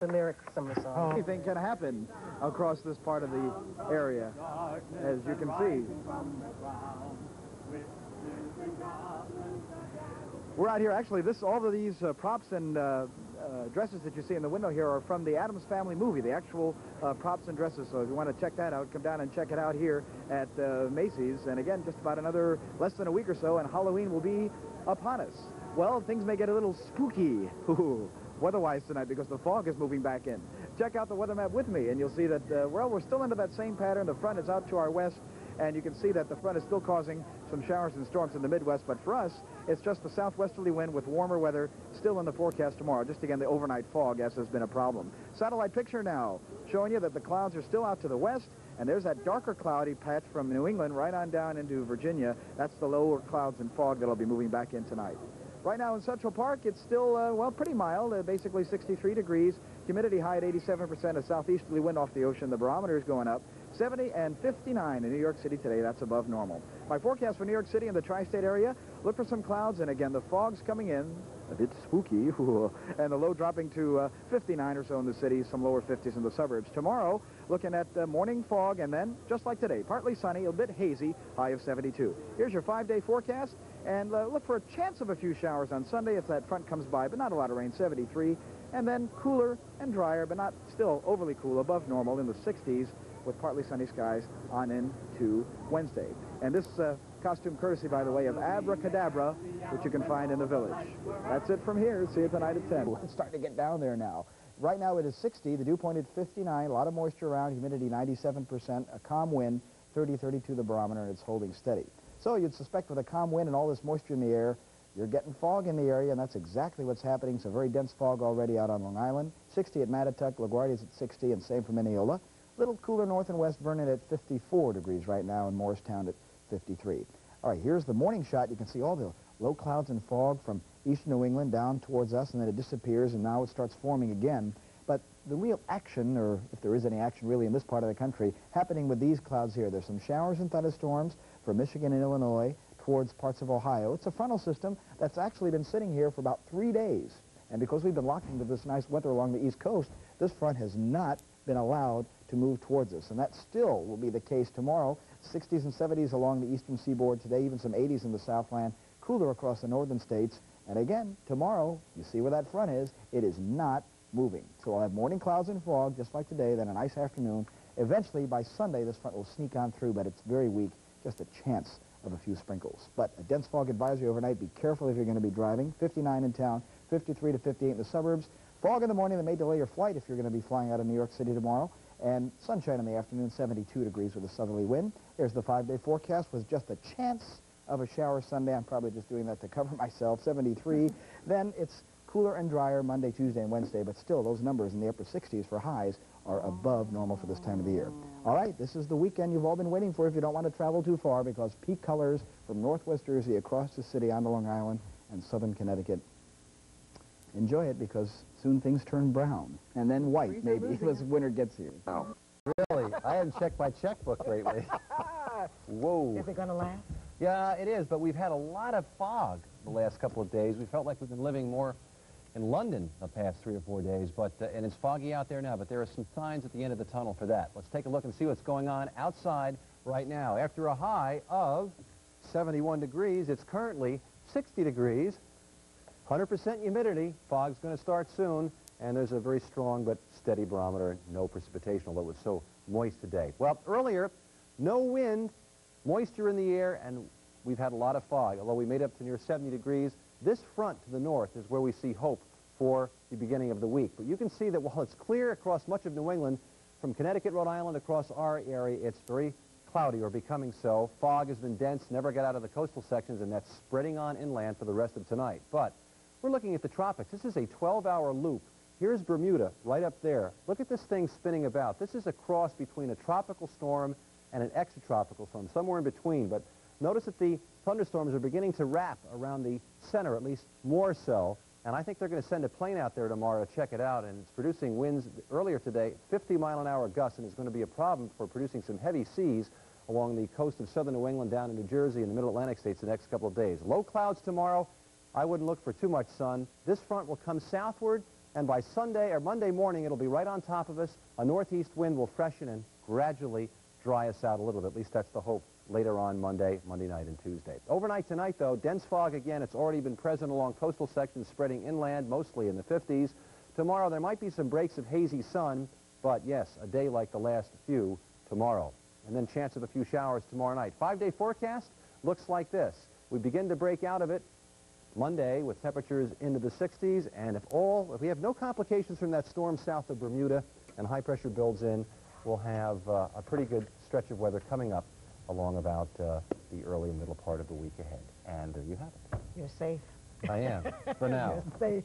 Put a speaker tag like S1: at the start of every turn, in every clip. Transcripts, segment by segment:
S1: The lyrics from the song.
S2: Anything can happen across this part of the area, as you can see. We're out here, actually, all of these props and dresses that you see in the window here are from the Addams Family movie, the actual props and dresses. So if you want to check that out, come down and check it out here at Macy's. And again, just about another less than a week or so, and Halloween will be upon us. Well, things may get a little spooky weather-wise tonight because the fog is moving back in. Check out the weather map with me, and you'll see that, well, we're still into that same pattern. The front is out to our west, and you can see that the front is still causing some showers and storms in the Midwest. But for us, it's just the southwesterly wind with warmer weather still in the forecast tomorrow. Just again, the overnight fog, as has been a problem. Satellite picture now showing you that the clouds are still out to the west, and there's that darker cloudy patch from New England right on down into Virginia. That's the lower clouds and fog that'll be moving back in tonight. Right now in Central Park, it's still, well, pretty mild, basically 63 degrees. Humidity high at 87%, a southeasterly wind off the ocean. The barometer is going up. 70 and 59 in New York City today. That's above normal. My forecast for New York City and the tri-state area, look for some clouds, and again, the fog's coming in. A bit spooky, and the low dropping to 59 or so in the city, some lower 50s in the suburbs. Tomorrow, looking at morning fog, and then, just like today, partly sunny, a bit hazy, high of 72. Here's your 5-day forecast, and look for a chance of a few showers on Sunday if that front comes by, but not a lot of rain, 73. And then cooler and drier, but not still overly cool, above normal in the 60s, with partly sunny skies on into Wednesday. And this costume courtesy, by the way, of Abracadabra, which you can find in the village. That's it from here. See you tonight at 10. It's starting to get down there now. Right now it is 60, the dew point at 59, a lot of moisture around, humidity 97%, a calm wind, 30-32 the barometer, and it's holding steady. So you'd suspect with a calm wind and all this moisture in the air, you're getting fog in the area, and that's exactly what's happening. So very dense fog already out on Long Island. 60 at Mattatuck, LaGuardia's at 60, and same for Mineola. Little cooler north and west, Vernon at 54 degrees right now, and Morristown at 53. All right, here's the morning shot. You can see all the low clouds and fog from eastern New England down towards us, and then it disappears, and now it starts forming again. But the real action, or if there is any action really in this part of the country, happening with these clouds here. There's some showers and thunderstorms from Michigan and Illinois towards parts of Ohio. It's a frontal system that's actually been sitting here for about 3 days. And because we've been locked into this nice weather along the East Coast, this front has not been allowed to move towards us. And that still will be the case tomorrow. 60s and 70s along the eastern seaboard today, even some 80s in the Southland, cooler across the northern states. And again, tomorrow, you see where that front is, it is not moving. So we'll have morning clouds and fog, just like today, then a nice afternoon. Eventually, by Sunday, this front will sneak on through, but it's very weak, just a chance of a few sprinkles. But a dense fog advisory overnight. Be careful if you're going to be driving. 59 in town, 53 to 58 in the suburbs. Fog in the morning that may delay your flight if you're going to be flying out of New York City tomorrow. And sunshine in the afternoon, 72 degrees with a southerly wind. There's the 5-day forecast with just a chance of a shower Sunday. I'm probably just doing that to cover myself, 73. Then it's cooler and drier Monday, Tuesday, and Wednesday, but still those numbers in the upper 60s for highs are above normal for this time of the year. All right, this is the weekend you've all been waiting for if you don't want to travel too far, because peak colors from northwest Jersey across the city onto Long Island and southern Connecticut. Enjoy it, because soon things turn brown, and then white, maybe, as winter gets here.
S3: Oh. Really? I haven't checked my checkbook lately. Whoa.
S1: Is it going to last?
S3: Yeah, it is, but we've had a lot of fog the last couple of days. We felt like we've been living more in London the past 3 or 4 days, but and it's foggy out there now, but there are some signs at the end of the tunnel for that. Let's take a look and see what's going on outside right now. After a high of 71 degrees, it's currently 60 degrees, 100% humidity. Fog's going to start soon, and there's a very strong but steady barometer. No precipitation, although it was so moist today. Well, earlier, no wind, moisture in the air, and we've had a lot of fog. Although we made up to near 70 degrees, this front to the north is where we see hope for the beginning of the week. But you can see that while it's clear across much of New England, from Connecticut, Rhode Island, across our area, it's very cloudy or becoming so. Fog has been dense, never got out of the coastal sections, and that's spreading on inland for the rest of tonight. But we're looking at the tropics. This is a 12-hour loop. Here's Bermuda right up there. Look at this thing spinning about. This is a cross between a tropical storm and an extratropical storm, somewhere in between. But notice that the thunderstorms are beginning to wrap around the center, at least more so. And I think they're going to send a plane out there tomorrow to check it out. And it's producing winds earlier today, 50-mile-an-hour gusts, and it's going to be a problem for producing some heavy seas along the coast of southern New England down into Jersey and the middle Atlantic states the next couple of days. Low clouds tomorrow. I wouldn't look for too much sun. This front will come southward And by Sunday or Monday morning, it'll be right on top of us. A northeast wind will freshen and gradually dry us out a little bit. At least that's the hope later on Monday night, and Tuesday. Overnight tonight, though, dense fog again. It's already been present along coastal sections, spreading inland, mostly in the 50s. Tomorrow, there might be some breaks of hazy sun, but yes, a day like the last few tomorrow. And then chance of a few showers tomorrow night. 5-day forecast looks like this. We begin to break out of it Monday with temperatures into the 60s, and if we have no complications from that storm south of Bermuda and high pressure builds in, we'll have a pretty good stretch of weather coming up along about the early and middle part of the week ahead. And there you have it.
S1: You're safe.
S3: I am, for now.
S1: You're safe.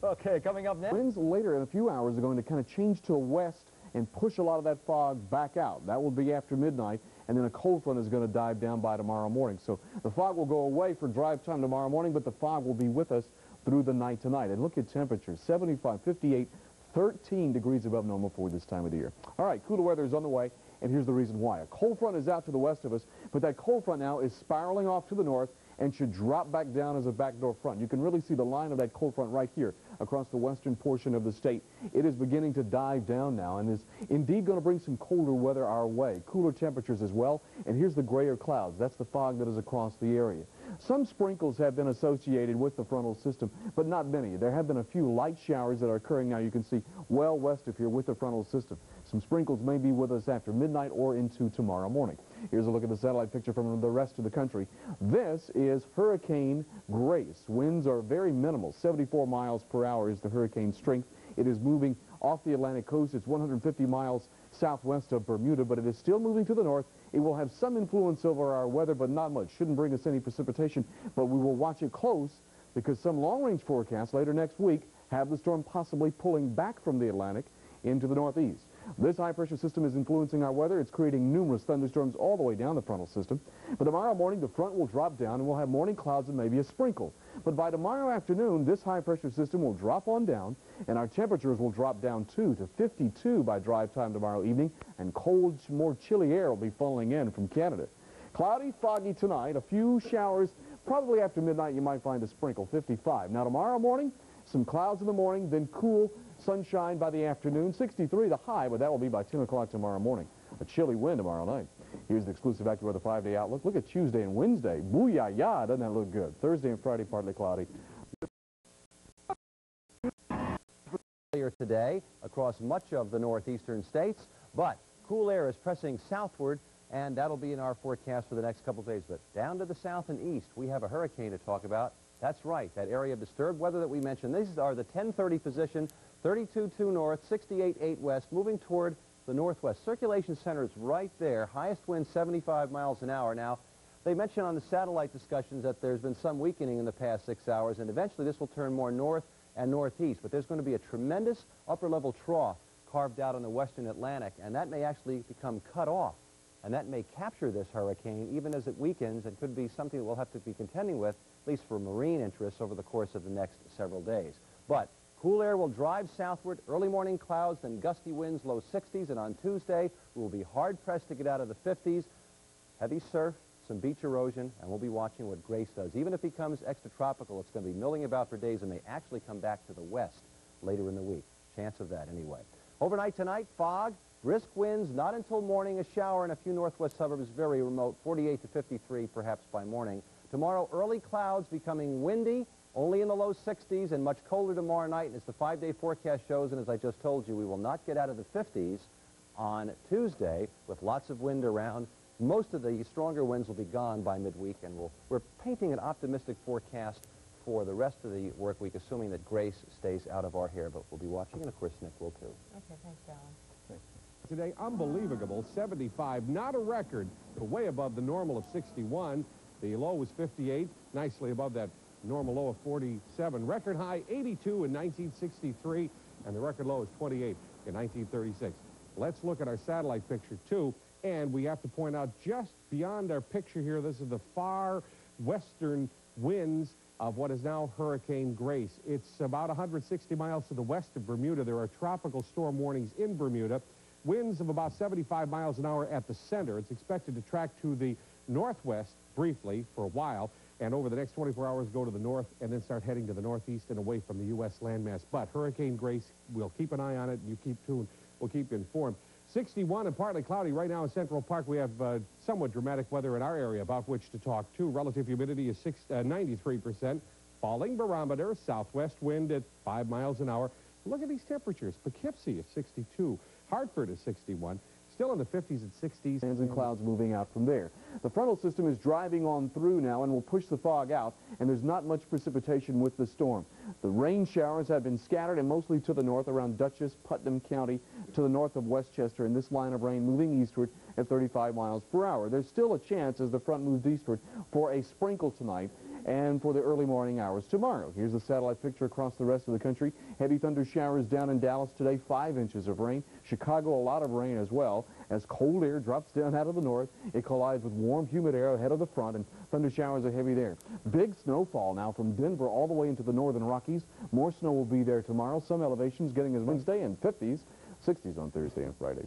S2: Okay, coming up next.
S4: Winds later in a few hours are going to kind of change to the west and push a lot of that fog back out. That will be after midnight, and then a cold front is going to dive down by tomorrow morning. So the fog will go away for drive time tomorrow morning, but the fog will be with us through the night tonight. And look at temperatures, 75, 58, 13 degrees above normal for this time of the year. All right, cooler weather is on the way, and here's the reason why. A cold front is out to the west of us, but that cold front now is spiraling off to the north and should drop back down as a backdoor front. You can really see the line of that cold front right here across the western portion of the state. It is beginning to dive down now and is indeed going to bring some colder weather our way, cooler temperatures as well. And here's the grayer clouds. That's the fog that is across the area. Some sprinkles have been associated with the frontal system, but not many. There have been a few light showers that are occurring now. You can see well west of here with the frontal system. Some sprinkles may be with us after midnight or into tomorrow morning. Here's a look at the satellite picture from the rest of the country. This is Hurricane Grace. Winds are very minimal. 74 miles per hour is the hurricane strength. It is moving off the Atlantic coast. It's 150 miles southwest of Bermuda, but it is still moving to the north. It will have some influence over our weather, but not much. Shouldn't bring us any precipitation, but we will watch it close because some long-range forecasts later next week have the storm possibly pulling back from the Atlantic into the northeast. This high-pressure system is influencing our weather. It's creating numerous thunderstorms all the way down the frontal system. But tomorrow morning, the front will drop down, and we'll have morning clouds and maybe a sprinkle. But by tomorrow afternoon, this high-pressure system will drop on down, and our temperatures will drop down to 52 by drive time tomorrow evening, and cold, more chilly air will be falling in from Canada. Cloudy, foggy tonight, a few showers. Probably after midnight, you might find a sprinkle, 55. Now, tomorrow morning, some clouds in the morning, then cool sunshine by the afternoon, 63 the high, but that will be by 10 o'clock tomorrow morning. A chilly wind tomorrow night. Here's the exclusive AccuWeather 5-day outlook. Look at Tuesday and Wednesday. Booyah-yah, doesn't that look good? Thursday and Friday, partly cloudy.
S3: Earlier today across much of the northeastern states, but cool air is pressing southward, and that'll be in our forecast for the next couple of days. But down to the south and east, we have a hurricane to talk about. That's right, that area of disturbed weather that we mentioned. These are the 1030 position, 32-2 north, 68-8 west, moving toward the northwest. Circulation center is right there. Highest wind 75 miles an hour. Now, they mentioned on the satellite discussions that there's been some weakening in the past 6 hours, and eventually this will turn more north and northeast. But there's going to be a tremendous upper-level trough carved out on the western Atlantic, and that may actually become cut off. And that may capture this hurricane even as it weakens, and could be something that we'll have to be contending with, at least for marine interests, over the course of the next several days. But cool air will drive southward, early morning clouds, then gusty winds, low 60s, and on Tuesday, we will be hard-pressed to get out of the 50s. Heavy surf, some beach erosion, and we'll be watching what Grace does. Even if it becomes extratropical, it's going to be milling about for days and may actually come back to the west later in the week. Chance of that anyway. Overnight tonight, fog, brisk winds, not until morning, a shower in a few northwest suburbs, very remote, 48 to 53 perhaps by morning. Tomorrow, early clouds becoming windy, only in the low 60s, and much colder tomorrow night. And as the 5-day forecast shows, and as I just told you, we will not get out of the 50s on Tuesday with lots of wind around. Most of the stronger winds will be gone by midweek, and we're painting an optimistic forecast for the rest of the work week, assuming that Grace stays out of our hair. But we'll be watching, and of course Nick will too.
S1: Okay, thanks, Alan.
S5: Today, unbelievable, 75, not a record, but way above the normal of 61. The low was 58, nicely above that normal low of 47. Record high, 82 in 1963, and the record low is 28 in 1936. Let's look at our satellite picture, too, and we have to point out just beyond our picture here, this is the far western winds of what is now Hurricane Grace. It's about 160 miles to the west of Bermuda. There are tropical storm warnings in Bermuda. Winds of about 75 miles an hour at the center. It's expected to track to the northwest briefly for a while. and over the next 24 hours go to the north and then start heading to the northeast and away from the U.S. landmass. But Hurricane Grace, we'll keep an eye on it. You keep tuned. We'll keep you informed. 61 and partly cloudy right now in Central Park. We have somewhat dramatic weather in our area about which to talk to. Relative humidity is 93%. Falling barometer, southwest wind at 5 miles an hour. Look at these temperatures. Poughkeepsie is 62. Hartford is 61. Still in the 50s and 60s.
S4: And clouds moving out from there. The frontal system is driving on through now and will push the fog out, and there's not much precipitation with the storm. The rain showers have been scattered and mostly to the north around Dutchess, Putnam County, to the north of Westchester, and this line of rain moving eastward at 35 miles per hour. There's still a chance as the front moves eastward for a sprinkle tonight and for the early morning hours tomorrow. Here's a satellite picture across the rest of the country. Heavy thunder showers down in Dallas today, 5 inches of rain. Chicago, a lot of rain as well. As cold air drops down out of the north, it collides with warm, humid air ahead of the front, and thunder showers are heavy there. Big snowfall now from Denver all the way into the northern Rockies. More snow will be there tomorrow. Some elevations getting as Wednesday and 50s, 60s on Thursday and Friday.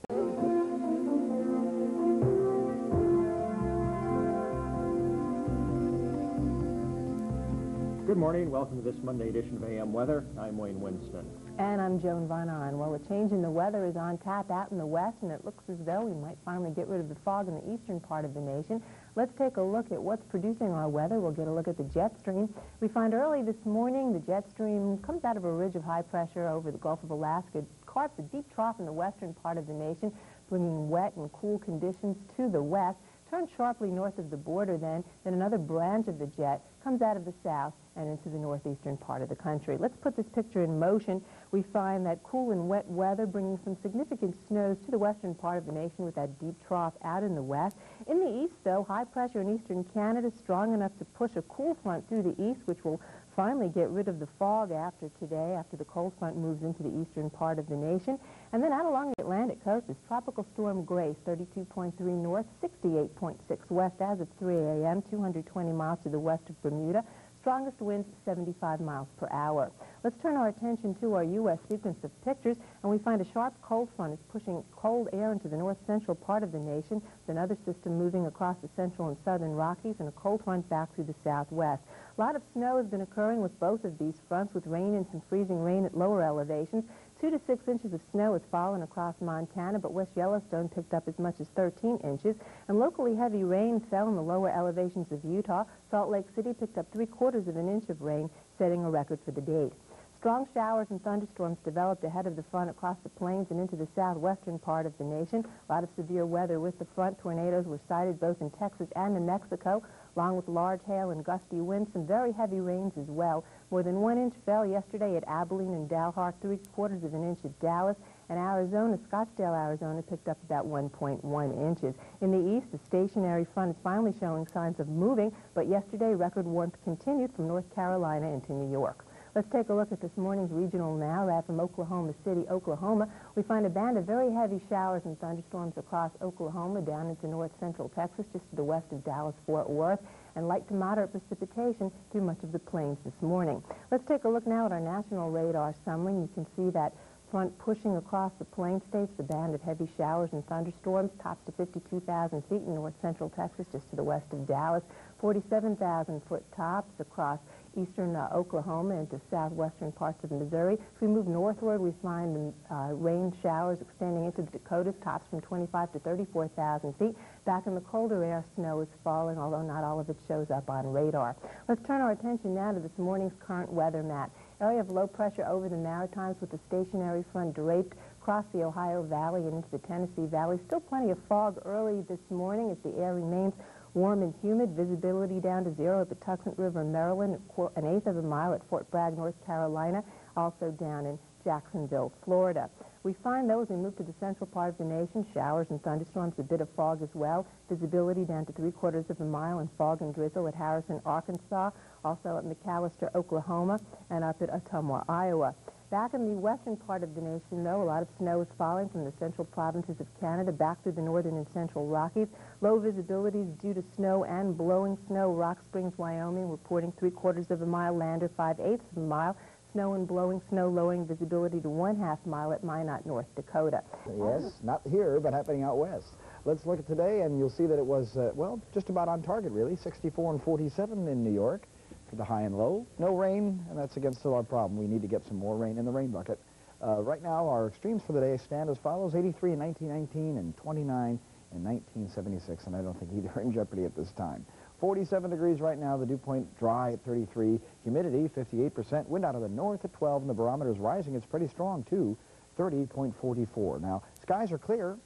S6: Good morning. Welcome to this Monday edition of AM Weather. I'm Wayne Winston.
S1: And I'm Joan Von Ahn. Well, a change in the weather is on tap out in the west, and it looks as though we might finally get rid of the fog in the eastern part of the nation. Let's take a look at what's producing our weather. We'll get a look at the jet stream. We find early this morning the jet stream comes out of a ridge of high pressure over the Gulf of Alaska. It carves a deep trough in the western part of the nation, bringing wet and cool conditions to the west. Turns sharply north of the border then another branch of the jet comes out of the south and into the northeastern part of the country. Let's put this picture in motion. We find that cool and wet weather bringing some significant snows to the western part of the nation with that deep trough out in the west. In the east, though, high pressure in eastern Canada strong enough to push a cool front through the east, which will finally get rid of the fog after today, after the cold front moves into the eastern part of the nation. And then out along the Atlantic coast is Tropical Storm Grace, 32.3 north, 68.6 west as of 3 a.m., 220 miles to the west of Bermuda. Strongest winds 75 miles per hour. Let's turn our attention to our U.S. sequence of pictures, and we find a sharp cold front is pushing cold air into the north-central part of the nation, with another system moving across the central and southern Rockies, and a cold front back through the southwest. A lot of snow has been occurring with both of these fronts, with rain and some freezing rain at lower elevations. 2 to 6 inches of snow has fallen across Montana, but West Yellowstone picked up as much as 13 inches. And locally heavy rain fell in the lower elevations of Utah. Salt Lake City picked up 3/4 of an inch of rain, setting a record for the date. Strong showers and thunderstorms developed ahead of the front across the plains and into the southwestern part of the nation. A lot of severe weather with the front. Tornadoes were sighted both in Texas and in Mexico, along with large hail and gusty winds. Some very heavy rains as well. More than 1 inch fell yesterday at Abilene and Dalhart, 3/4 of an inch at Dallas, and Arizona, Scottsdale, Arizona, picked up about 1.1 inches. In the east, the stationary front is finally showing signs of moving, but yesterday record warmth continued from North Carolina into New York. Let's take a look at this morning's regional now. That from Oklahoma City, Oklahoma. We find a band of very heavy showers and thunderstorms across Oklahoma down into north-central Texas, just to the west of Dallas-Fort Worth, and light to moderate precipitation through much of the plains this morning. Let's take a look now at our national radar summary. You can see that front pushing across the plain states, the band of heavy showers and thunderstorms, tops to 52,000 feet in north-central Texas, just to the west of Dallas, 47,000-foot tops across eastern Oklahoma into southwestern parts of Missouri. If we move northward, we find rain showers extending into the Dakotas, tops from 25 to 34,000 feet. Back in the colder air, snow is falling, although not all of it shows up on radar. Let's turn our attention now to this morning's current weather map. Area of low pressure over the Maritimes with the stationary front draped across the Ohio Valley and into the Tennessee Valley. Still plenty of fog early this morning as the air remains warm and humid. Visibility down to 0 at the Tuxant River, Maryland, 1/8 of a mile at Fort Bragg, North Carolina, also down in Jacksonville, Florida. We find those we move to the central part of the nation, showers and thunderstorms, a bit of fog as well. Visibility down to 3/4 of a mile and fog and drizzle at Harrison, Arkansas, also at McAllister, Oklahoma, and up at Ottumwa, Iowa. Back in the western part of the nation, though, a lot of snow is falling from the central provinces of Canada back through the northern and central Rockies. Low visibility due to snow and blowing snow. Rock Springs, Wyoming, reporting 3/4 of a mile. Lander, 5/8 of a mile. Snow and blowing snow, lowering visibility to 1/2 mile at Minot, North Dakota.
S2: Yes, not here, but happening out west. Let's look at today, and you'll see that it was, well, just about on target, really. 64 and 47 in New York for the high and low. No rain, and that's again still our problem. We need to get some more rain in the rain bucket. Right now, our extremes for the day stand as follows: 83 in 1919 and 29 in 1976, and I don't think either are in jeopardy at this time. 47 degrees right now, the dew point dry at 33, humidity 58%, wind out of the north at 12, and the barometer is rising. It's pretty strong, too, 30.44. Now, skies are clear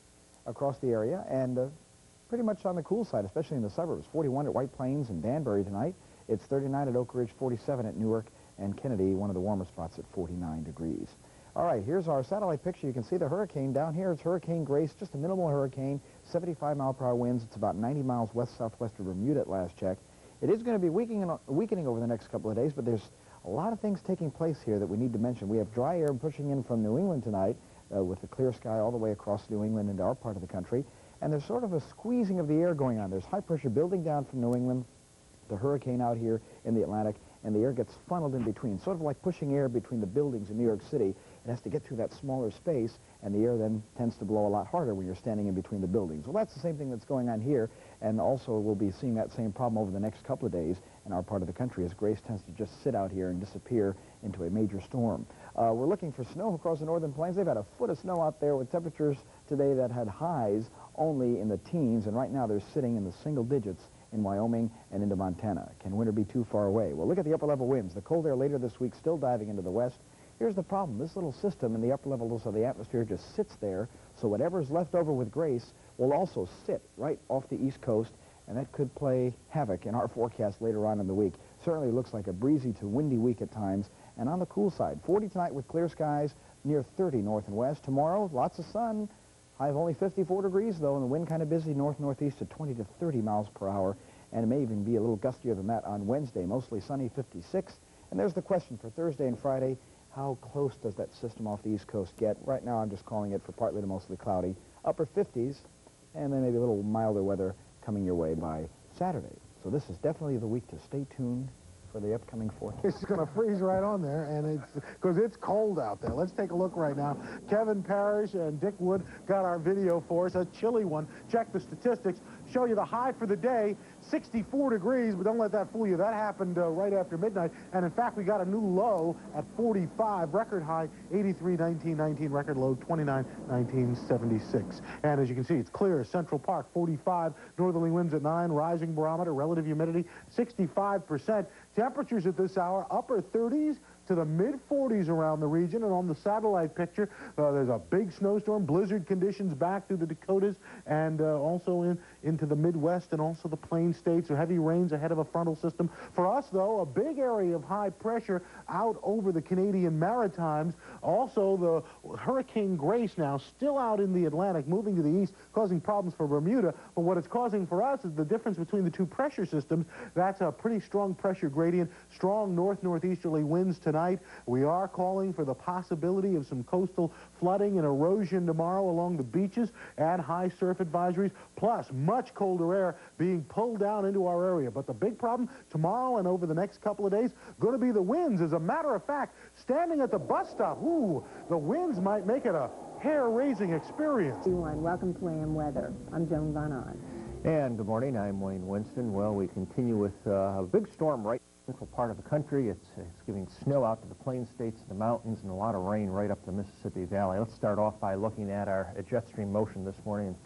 S2: across the area, and pretty much on the cool side, especially in the suburbs. 41 at White Plains and Danbury tonight. It's 39 at Oak Ridge, 47 at Newark, and Kennedy, one of the warmer spots, at 49 degrees. All right, here's our satellite picture. You can see the hurricane down here. It's Hurricane Grace, just a minimal hurricane, 75-mile-per-hour winds. It's about 90 miles west-southwest of Bermuda at last check. It is going to be weakening over the next couple of days, but there's a lot of things taking place here that we need to mention. We have dry air pushing in from New England tonight with the clear sky all the way across New England into our part of the country, and there's sort of a squeezing of the air going on. There's high pressure building down from New England, the hurricane out here in the Atlantic, and the air gets funneled in between, sort of like pushing air between the buildings in New York City. It has to get through that smaller space, and the air then tends to blow a lot harder when you're standing in between the buildings. Well, that's the same thing that's going on here, and also we'll be seeing that same problem over the next couple of days in our part of the country as Grace tends to just sit out here and disappear into a major storm. We're looking for snow across the northern plains. They've had a foot of snow out there with temperatures today that had highs only in the teens, and right now they're sitting in the single digits in Wyoming and into Montana. Can winter be too far away? Well, look at the upper-level winds. The cold air later this week still diving into the west. Here's the problem. This little system in the upper levels of the atmosphere just sits there, so whatever's left over with Grace will also sit right off the east coast, and that could play havoc in our forecast later on in the week. Certainly looks like a breezy to windy week at times, and on the cool side. 40 tonight with clear skies, near 30 north and west. Tomorrow, lots of sun. High of only 54 degrees, though, and the wind kind of busy north-northeast at 20 to 30 miles per hour, and it may even be a little gustier than that on Wednesday. Mostly sunny, 56. And there's the question for Thursday and Friday. How close does that system off the East Coast get? Right now, I'm just calling it for partly to mostly cloudy. Upper 50s, and then maybe a little milder weather coming your way by Saturday. So this is definitely the week to stay tuned for the upcoming forecast.
S7: It's going to freeze right on there, and it's because it's cold out there. Let's take a look right now. Kevin Parrish and Dick Wood got our video for us, a chilly one. Check the statistics. Show you the high for the day, 64 degrees, but don't let that fool you. That happened right after midnight, and in fact, we got a new low at 45, record high 83, 1919, record low 29, 1976. And as you can see, it's clear. Central Park, 45, northerly winds at 9, rising barometer, relative humidity 65%. Temperatures at this hour, upper 30s to the mid-40s around the region, and on the satellite picture, there's a big snowstorm, blizzard conditions back through the Dakotas, and also into the Midwest and also the Plain States, so heavy rains ahead of a frontal system. For us, though, a big area of high pressure out over the Canadian Maritimes. Also, the Hurricane Grace now still out in the Atlantic, moving to the east, causing problems for Bermuda, but what it's causing for us is the difference between the two pressure systems. That's a pretty strong pressure gradient, strong north-northeasterly winds tonight. We are calling for the possibility of some coastal flooding and erosion tomorrow along the beaches, and high surf advisories, plus much colder air being pulled down into our area. But the big problem tomorrow and over the next couple of days going to be the winds. As a matter of fact, standing at the bus stop, the winds might make it a hair-raising experience.
S1: Everyone, welcome to AM Weather. I'm Joan Van Ahn.
S6: And good morning, I'm Wayne Winston. Well, we continue with a big storm right in the central part of the country. It's giving snow out to the Plain States, the mountains, and a lot of rain right up the Mississippi Valley. Let's start off by looking at our jet stream motion this morning and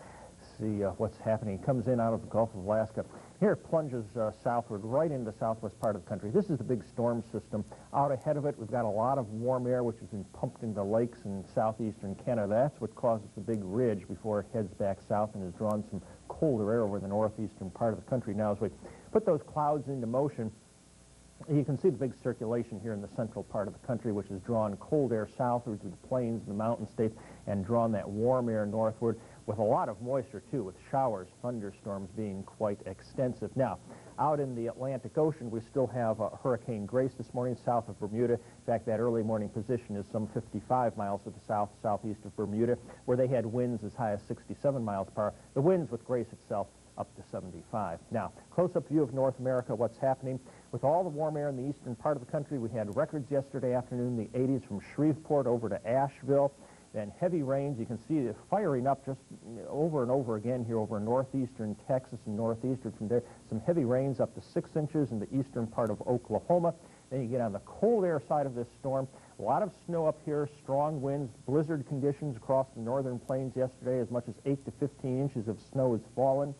S6: see what's happening. It comes in out of the Gulf of Alaska. Here it plunges southward right into the southwest part of the country. This is the big storm system. Out ahead of it, we've got a lot of warm air which has been pumped into lakes in southeastern Canada. That's what causes the big ridge before it heads back south and has drawn some colder air over the northeastern part of the country. Now, as we put those clouds into motion, you can see the big circulation here in the central part of the country, which has drawn cold air southward through the plains and the mountain states and drawn that warm air northward with a lot of moisture, too, with showers, thunderstorms being quite extensive. Now, out in the Atlantic Ocean, we still have Hurricane Grace this morning south of Bermuda. In fact, that early morning position is some 55 miles to the southeast of Bermuda, where they had winds as high as 67 miles per hour. The winds with Grace itself up to 75. Now, close-up view of North America, what's happening? With all the warm air in the eastern part of the country, we had records yesterday afternoon, the 80s from Shreveport over to Asheville. Then heavy rains, you can see it firing up just over and over again here over northeastern Texas and northeastern from there. Some heavy rains up to 6 inches in the eastern part of Oklahoma. Then you get on the cold air side of this storm. A lot of snow up here, strong winds, blizzard conditions across the northern plains yesterday. As much as 8 to 15 inches of snow has fallen,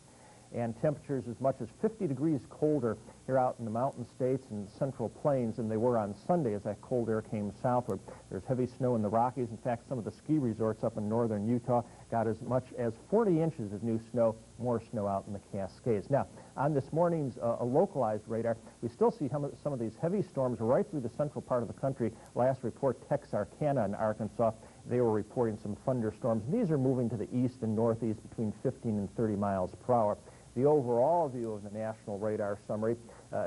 S6: and temperatures as much as 50 degrees colder here out in the mountain states and central plains than they were on Sunday as that cold air came southward. There's heavy snow in the Rockies. In fact, some of the ski resorts up in northern Utah got as much as 40 inches of new snow, more snow out in the Cascades. Now, on this morning's localized radar, we still see some of these heavy storms right through the central part of the country. Last report, Texarkana in Arkansas, they were reporting some thunderstorms. These are moving to the east and northeast between 15 and 30 miles per hour. The overall view of the national radar summary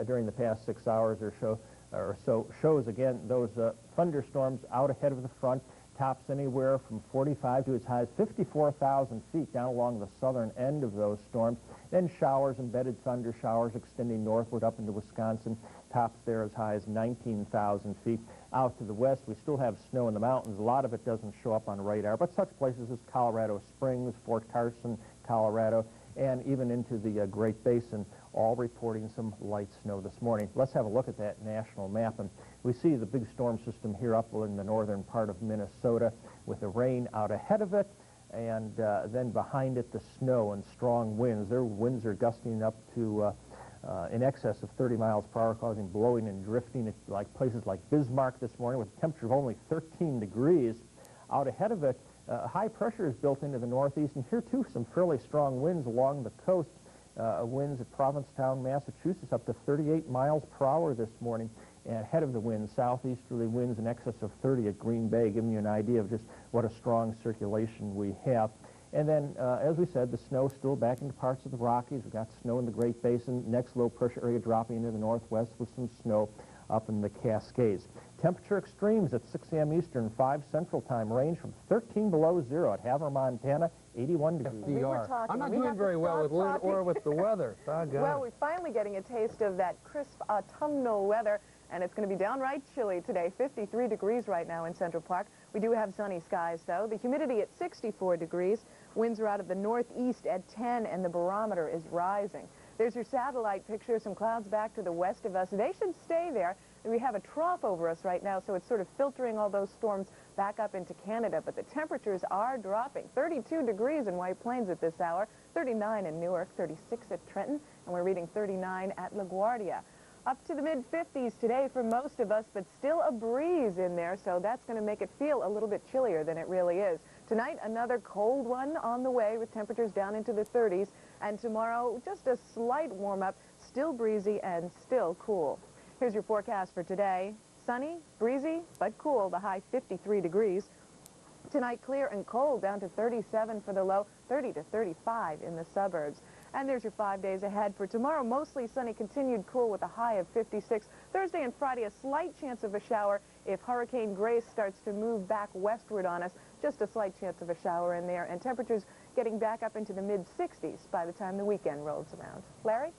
S6: during the past 6 hours or so shows again those thunderstorms out ahead of the front, tops anywhere from 45 to as high as 54,000 feet down along the southern end of those storms. Then showers, embedded thunder showers extending northward up into Wisconsin, tops there as high as 19,000 feet. Out to the west, we still have snow in the mountains. A lot of it doesn't show up on radar, but such places as Colorado Springs, Fort Carson, Colorado, and even into the Great Basin, all reporting some light snow this morning. Let's have a look at that national map, and we see the big storm system here up in the northern part of Minnesota with the rain out ahead of it, and then behind it the snow and strong winds. Their winds are gusting up to in excess of 30 miles per hour, causing blowing and drifting at places like Bismarck this morning with a temperature of only 13 degrees. Out ahead of it, high pressure is built into the northeast, and here too some fairly strong winds along the coast. Winds at Provincetown, Massachusetts, up to 38 miles per hour this morning. And ahead of the winds, southeasterly winds in excess of 30 at Green Bay, giving you an idea of just what a strong circulation we have. And then, as we said, the snow still back into parts of the Rockies. We've got snow in the Great Basin, next low pressure area dropping into the northwest with some snow up in the Cascades. Temperature extremes at 6 a.m. Eastern, 5 Central Time, range from 13 below zero at Havre, Montana, 81 degrees.
S8: I'm not doing very well with Lynn or with the weather.
S9: Well, we're finally getting a taste of that crisp autumnal weather, and it's going to be downright chilly today. 53 degrees right now in Central Park. We do have sunny skies, though. The humidity at 64 degrees. Winds are out of the northeast at 10, and the barometer is rising. There's your satellite picture, some clouds back to the west of us. They should stay there. We have a trough over us right now, so it's sort of filtering all those storms back up into Canada, but the temperatures are dropping. 32 degrees in White Plains at this hour, 39 in Newark, 36 at Trenton, and we're reading 39 at LaGuardia. Up to the mid-50s today for most of us, but still a breeze in there, so that's going to make it feel a little bit chillier than it really is. Tonight, another cold one on the way with temperatures down into the 30s, and tomorrow, just a slight warm-up, still breezy and still cool. Here's your forecast for today. Sunny, breezy, but cool, the high 53 degrees. Tonight, clear and cold, down to 37 for the low, 30 to 35 in the suburbs. And there's your 5 days ahead. For tomorrow, mostly sunny, continued cool with a high of 56. Thursday and Friday, a slight chance of a shower if Hurricane Grace starts to move back westward on us. Just a slight chance of a shower in there, and temperatures getting back up into the mid-60s by the time the weekend rolls around. Larry?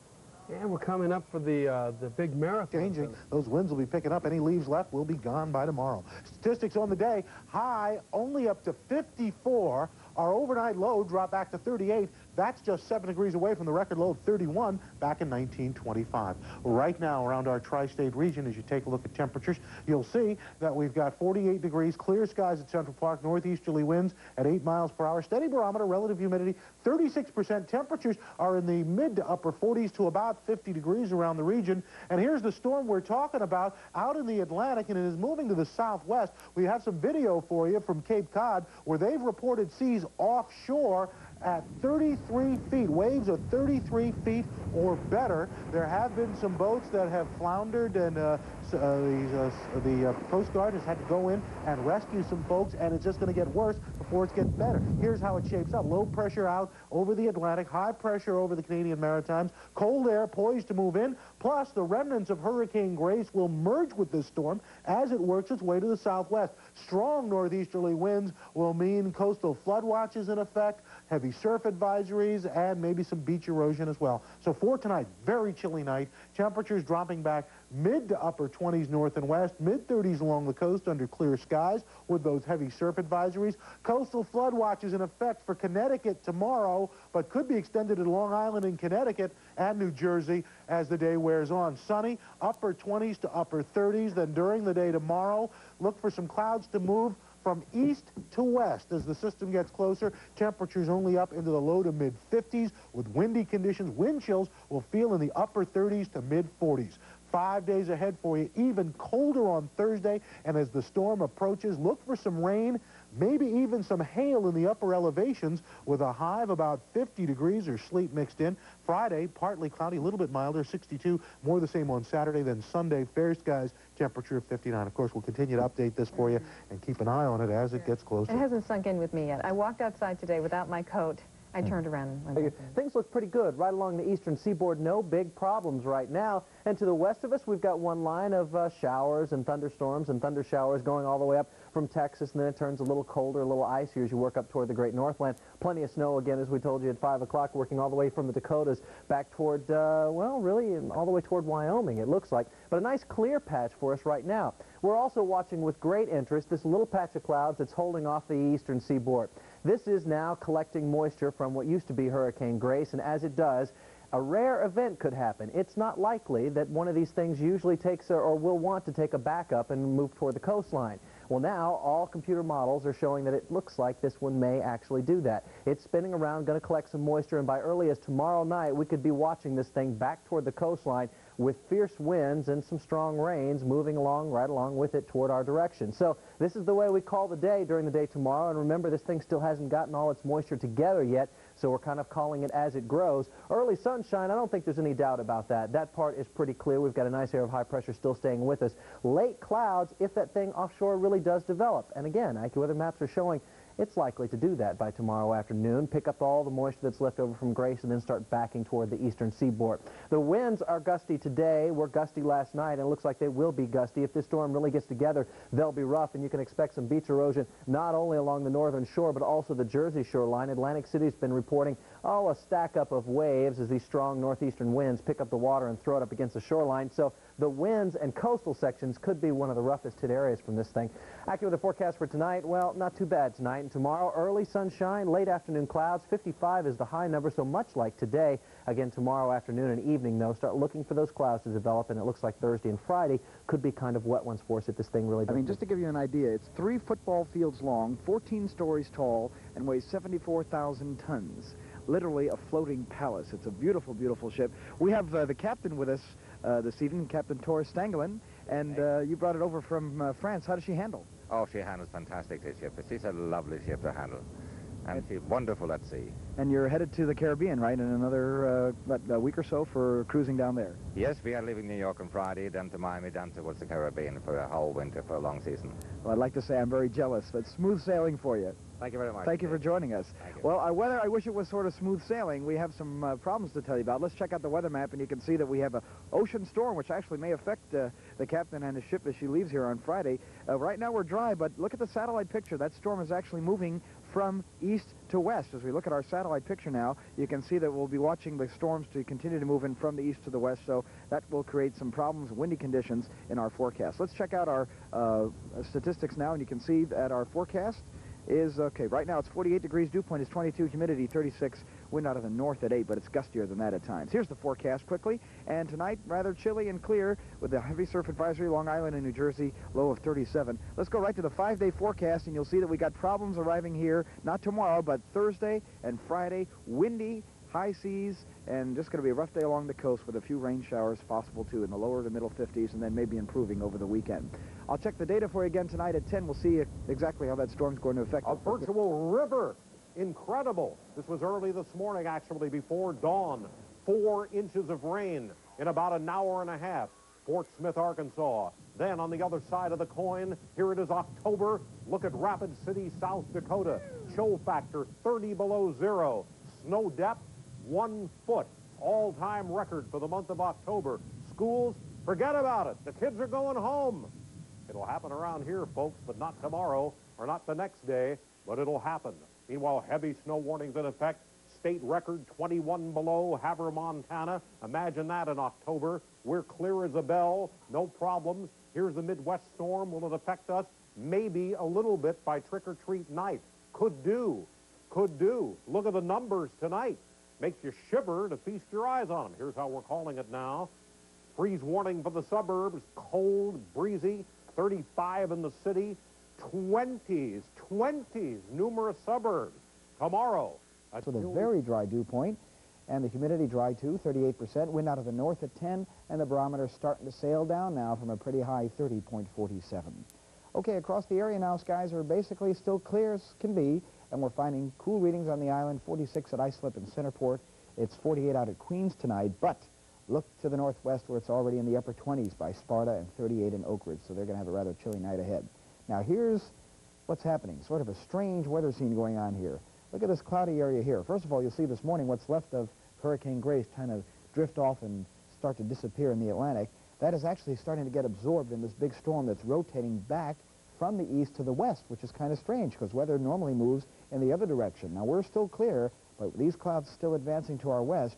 S8: Yeah, we're coming up for the big marathon.
S7: Changing. Those winds will be picking up. Any leaves left will be gone by tomorrow. Statistics on the day, high only up to 54. Our overnight low dropped back to 38. That's just 7 degrees away from the record low of 31 back in 1925. Right now, around our tri-state region, as you take a look at temperatures, you'll see that we've got 48 degrees, clear skies at Central Park, northeasterly winds at 8 miles per hour, steady barometer, relative humidity, 36%. Temperatures are in the mid to upper 40s to about 50 degrees around the region. And here's the storm we're talking about out in the Atlantic, and it is moving to the southwest. We have some video for you from Cape Cod where they've reported seas offshore at 33 feet, waves of 33 feet or better. There have been some boats that have floundered, and the Coast Guard has had to go in and rescue some folks, and it's just going to get worse before it gets better. Here's how it shapes up. Low pressure out over the Atlantic, high pressure over the Canadian Maritimes, cold air poised to move in, plus the remnants of Hurricane Grace will merge with this storm as it works its way to the southwest. Strong northeasterly winds will mean coastal flood watches in effect, heavy surf advisories and maybe some beach erosion as well. So for tonight, very chilly night. Temperatures dropping back mid to upper 20s north and west, mid-30s along the coast under clear skies with those heavy surf advisories. Coastal flood watches in effect for Connecticut tomorrow, but could be extended to Long Island and Connecticut and New Jersey as the day wears on. Sunny, upper 20s to upper 30s. Then during the day tomorrow, look for some clouds to move from east to west as the system gets closer. Temperatures only up into the low to mid-50s with windy conditions. Wind chills will feel in the upper 30s to mid-40s. 5 days ahead for you, even colder on Thursday. And as the storm approaches, look for some rain, maybe even some hail in the upper elevations with a high of about 50 degrees or sleet mixed in. Friday, partly cloudy, a little bit milder, 62. More the same on Saturday than Sunday. Fair skies, temperature of 59. Of course, we'll continue to update this for you and keep an eye on it as it gets closer.
S10: It hasn't sunk in with me yet. I walked outside today without my coat. I turned around and went back in.
S6: Things look pretty good right along the eastern seaboard. No big problems right now. And to the west of us, we've got one line of showers and thunderstorms and thunder showers going all the way up from Texas, and then it turns a little colder, a little icier as you work up toward the great Northland. Plenty of snow again, as we told you, at 5 o'clock, working all the way from the Dakotas back toward, well, really all the way toward Wyoming, it looks like. But a nice clear patch for us right now. We're also watching with great interest this little patch of clouds that's holding off the eastern seaboard. This is now collecting moisture from what used to be Hurricane Grace, and as it does, a rare event could happen. It's not likely that one of these things usually takes or will want to take a backup and move toward the coastline. Well, now all computer models are showing that it looks like this one may actually do that. It's spinning around, going to collect some moisture, and by early as tomorrow night, we could be watching this thing back toward the coastline with fierce winds and some strong rains moving along right along with it toward our direction. So this is the way we call the day during the day tomorrow. And remember, this thing still hasn't gotten all its moisture together yet, so we're kind of calling it as it grows. Early sunshine, I don't think there's any doubt about that. That part is pretty clear. We've got a nice area of high pressure still staying with us. Late clouds if that thing offshore really does develop. And again, AccuWeather maps are showing it's likely to do that by tomorrow afternoon, pick up all the moisture that's left over from Grace, and then start backing toward the eastern seaboard. The winds are gusty today, were gusty last night, and it looks like they will be gusty. If this storm really gets together, they'll be rough, and you can expect some beach erosion not only along the northern shore, but also the Jersey shoreline. Atlantic City's been reporting, a stack up of waves as these strong northeastern winds pick up the water and throw it up against the shoreline. So the winds and coastal sections could be one of the roughest hit areas from this thing. AccuWeather forecast for tonight, well, not too bad tonight. And tomorrow, early sunshine, late afternoon clouds. 55 is the high number, so much like today. Again, tomorrow afternoon and evening, though, start looking for those clouds to develop, and it looks like Thursday and Friday could be kind of wet ones for us if this thing really does.
S2: I mean, just to give you an idea, it's 3 football fields long, 14 stories tall, and weighs 74,000 tons. Literally a floating palace. It's a beautiful, beautiful ship. We have the captain with us this evening, Captain Tor Stangelin, and you brought it over from France. How does she handle?
S11: Oh, she handles fantastic, this ship. She's a lovely ship to handle, and she's wonderful at sea.
S2: And you're headed to the Caribbean, right, in another a week or so for cruising down there?
S11: Yes, we are leaving New York on Friday, then to Miami, then towards the Caribbean for a whole winter, for a long season.
S2: Well, I'd like to say I'm very jealous, but smooth sailing for you.
S11: Thank you very much.
S2: Thank you for joining us.
S11: Thank you.
S2: Well, our weather, I wish it was sort of smooth sailing. We have some problems to tell you about. Let's check out the weather map, and you can see that we have an ocean storm, which actually may affect the captain and his ship as she leaves here on Friday. Right now we're dry, but look at the satellite picture. That storm is actually moving from east to west. As we look at our satellite picture now, you can see that we'll be watching the storms to continue to move in from the east to the west, so that will create some problems, windy conditions in our forecast. Let's check out our statistics now, and you can see that our forecast is, okay, right now it's 48 degrees, dew point is 22, humidity 36, wind out of the north at 8, but it's gustier than that at times. Here's the forecast quickly, and tonight rather chilly and clear with a heavy surf advisory, Long Island and New Jersey, low of 37. Let's go right to the 5-day forecast, and you'll see that we got problems arriving here, not tomorrow, but Thursday and Friday, windy, high seas, and just going to be a rough day along the coast with a few rain showers possible, too, in the lower to middle 50s, and then maybe improving over the weekend. I'll check the data for you again tonight at 10. We'll see exactly how that storm's going to affect
S5: a virtual river. Incredible. This was early this morning, actually, before dawn. 4 inches of rain in about an hour and a half. Fort Smith, Arkansas. Then on the other side of the coin, here it is October. Look at Rapid City, South Dakota. Chill factor 30 below zero. Snow depth 1 foot. All-time record for the month of October. Schools, forget about it. The kids are going home. It'll happen around here, folks, but not tomorrow or not the next day. but it'll happen. Meanwhile, heavy snow warnings in effect. State record 21 below Havre, Montana. Imagine that in October. We're clear as a bell, no problems. Here's the Midwest storm. Will it affect us? Maybe a little bit by trick-or-treat night. Could do. Could do. Look at the numbers tonight. Makes you shiver to feast your eyes on them. Here's how we're calling it now. Freeze warning for the suburbs. Cold, breezy. 35 in the city. 20s, numerous suburbs. Tomorrow.
S2: With a very dry dew point, and the humidity dry too, 38%. Wind out of the north at 10, and the barometer starting to sail down now from a pretty high 30.47. Okay, across the area now, skies are basically still clear as can be, and we're finding cool readings on the island, 46 at Islip and Centerport. It's 48 out at Queens tonight, but look to the northwest where it's already in the upper 20s by Sparta and 38 in Oak Ridge, so they're going to have a rather chilly night ahead. Now here's what's happening, sort of a strange weather scene going on here. Look at this cloudy area here. First of all, you'll see this morning what's left of Hurricane Grace kind of drift off and start to disappear in the Atlantic. That is actually starting to get absorbed in this big storm that's rotating back from the east to the west, which is kind of strange because weather normally moves in the other direction. Now, we're still clear, but these clouds still advancing to our west.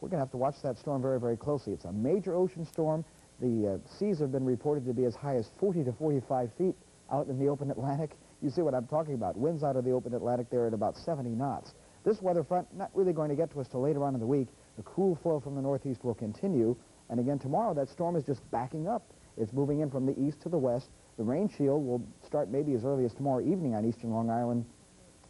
S2: We're going to have to watch that storm very, very closely. It's a major ocean storm. The seas have been reported to be as high as 40 to 45 feet out in the open Atlantic. You see what I'm talking about. Winds out of the open Atlantic there at about 70 knots. This weather front not really going to get to us till later on in the week. The cool flow from the northeast will continue. And again, tomorrow that storm is just backing up. It's moving in from the east to the west. The rain shield will start maybe as early as tomorrow evening on eastern Long Island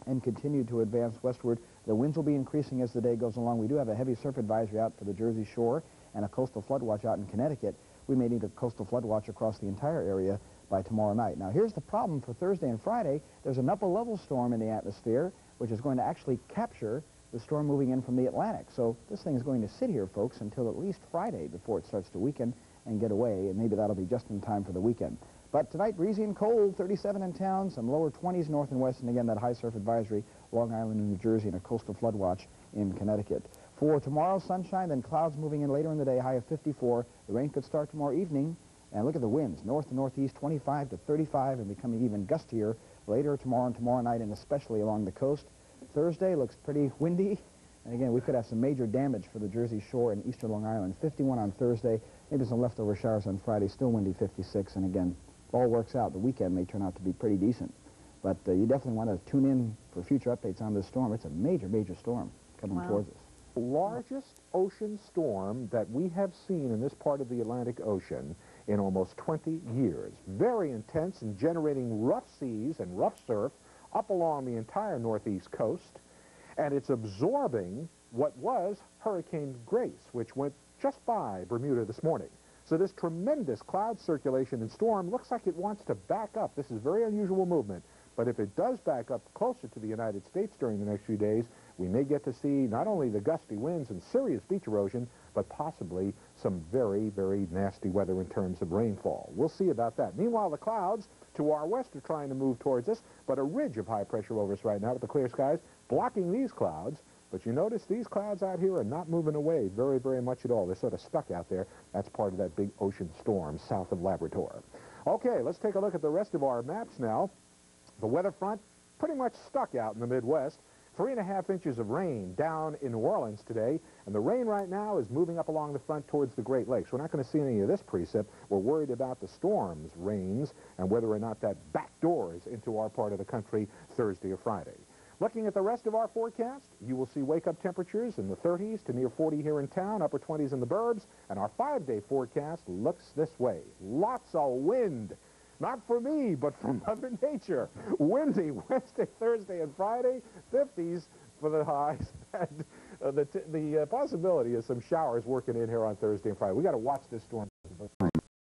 S2: and continue to advance westward. The winds will be increasing as the day goes along. We do have a heavy surf advisory out for the Jersey Shore and a coastal flood watch out in Connecticut. We may need a coastal flood watch across the entire area by tomorrow night. Now, here's the problem for Thursday and Friday. There's an upper-level storm in the atmosphere, which is going to actually capture the storm moving in from the Atlantic. So this thing is going to sit here, folks, until at least Friday before it starts to weaken and get away, and maybe that'll be just in time for the weekend. But tonight, breezy and cold, 37 in town, some lower 20s north and west, and again, that high surf advisory, Long Island and New Jersey, and a coastal flood watch in Connecticut. For tomorrow, sunshine, then clouds moving in later in the day, high of 54. The rain could start tomorrow evening. And look at the winds, north and northeast, 25 to 35, and becoming even gustier later tomorrow and tomorrow night, and especially along the coast. Thursday looks pretty windy. And again, we could have some major damage for the Jersey Shore and eastern Long Island. 51 on Thursday, maybe some leftover showers on Friday, still windy 56. And again, if all works out, the weekend may turn out to be pretty decent. But you definitely want to tune in for future updates on this storm. It's a major, major storm coming towards us.
S5: The largest ocean storm that we have seen in this part of the Atlantic Ocean in almost 20 years. Very intense and generating rough seas and rough surf up along the entire northeast coast. And it's absorbing what was Hurricane Grace, which went just by Bermuda this morning. So this tremendous cloud circulation and storm looks like it wants to back up. This is very unusual movement. But if it does back up closer to the United States during the next few days, we may get to see not only the gusty winds and serious beach erosion, but possibly some very, very nasty weather in terms of rainfall. We'll see about that. Meanwhile, the clouds to our west are trying to move towards us, but a ridge of high pressure over us right now with the clear skies blocking these clouds. But you notice these clouds out here are not moving away very, very much at all. They're sort of stuck out there. That's part of that big ocean storm south of Labrador. Okay, let's take a look at the rest of our maps now. The weather front pretty much stuck out in the Midwest. 3.5 inches of rain down in New Orleans today, and the rain right now is moving up along the front towards the Great Lakes. We're not going to see any of this precip. We're worried about the storms, rains, and whether or not that backdoors into our part of the country Thursday or Friday. Looking at the rest of our forecast, you will see wake-up temperatures in the 30s to near 40 here in town, upper 20s in the burbs, and our 5-day forecast looks this way. Lots of wind. Not for me, but for Mother Nature. Windy Wednesday, Thursday, and Friday. 50s for the highs. And the possibility of some showers working in here on Thursday and Friday. We got to watch this storm.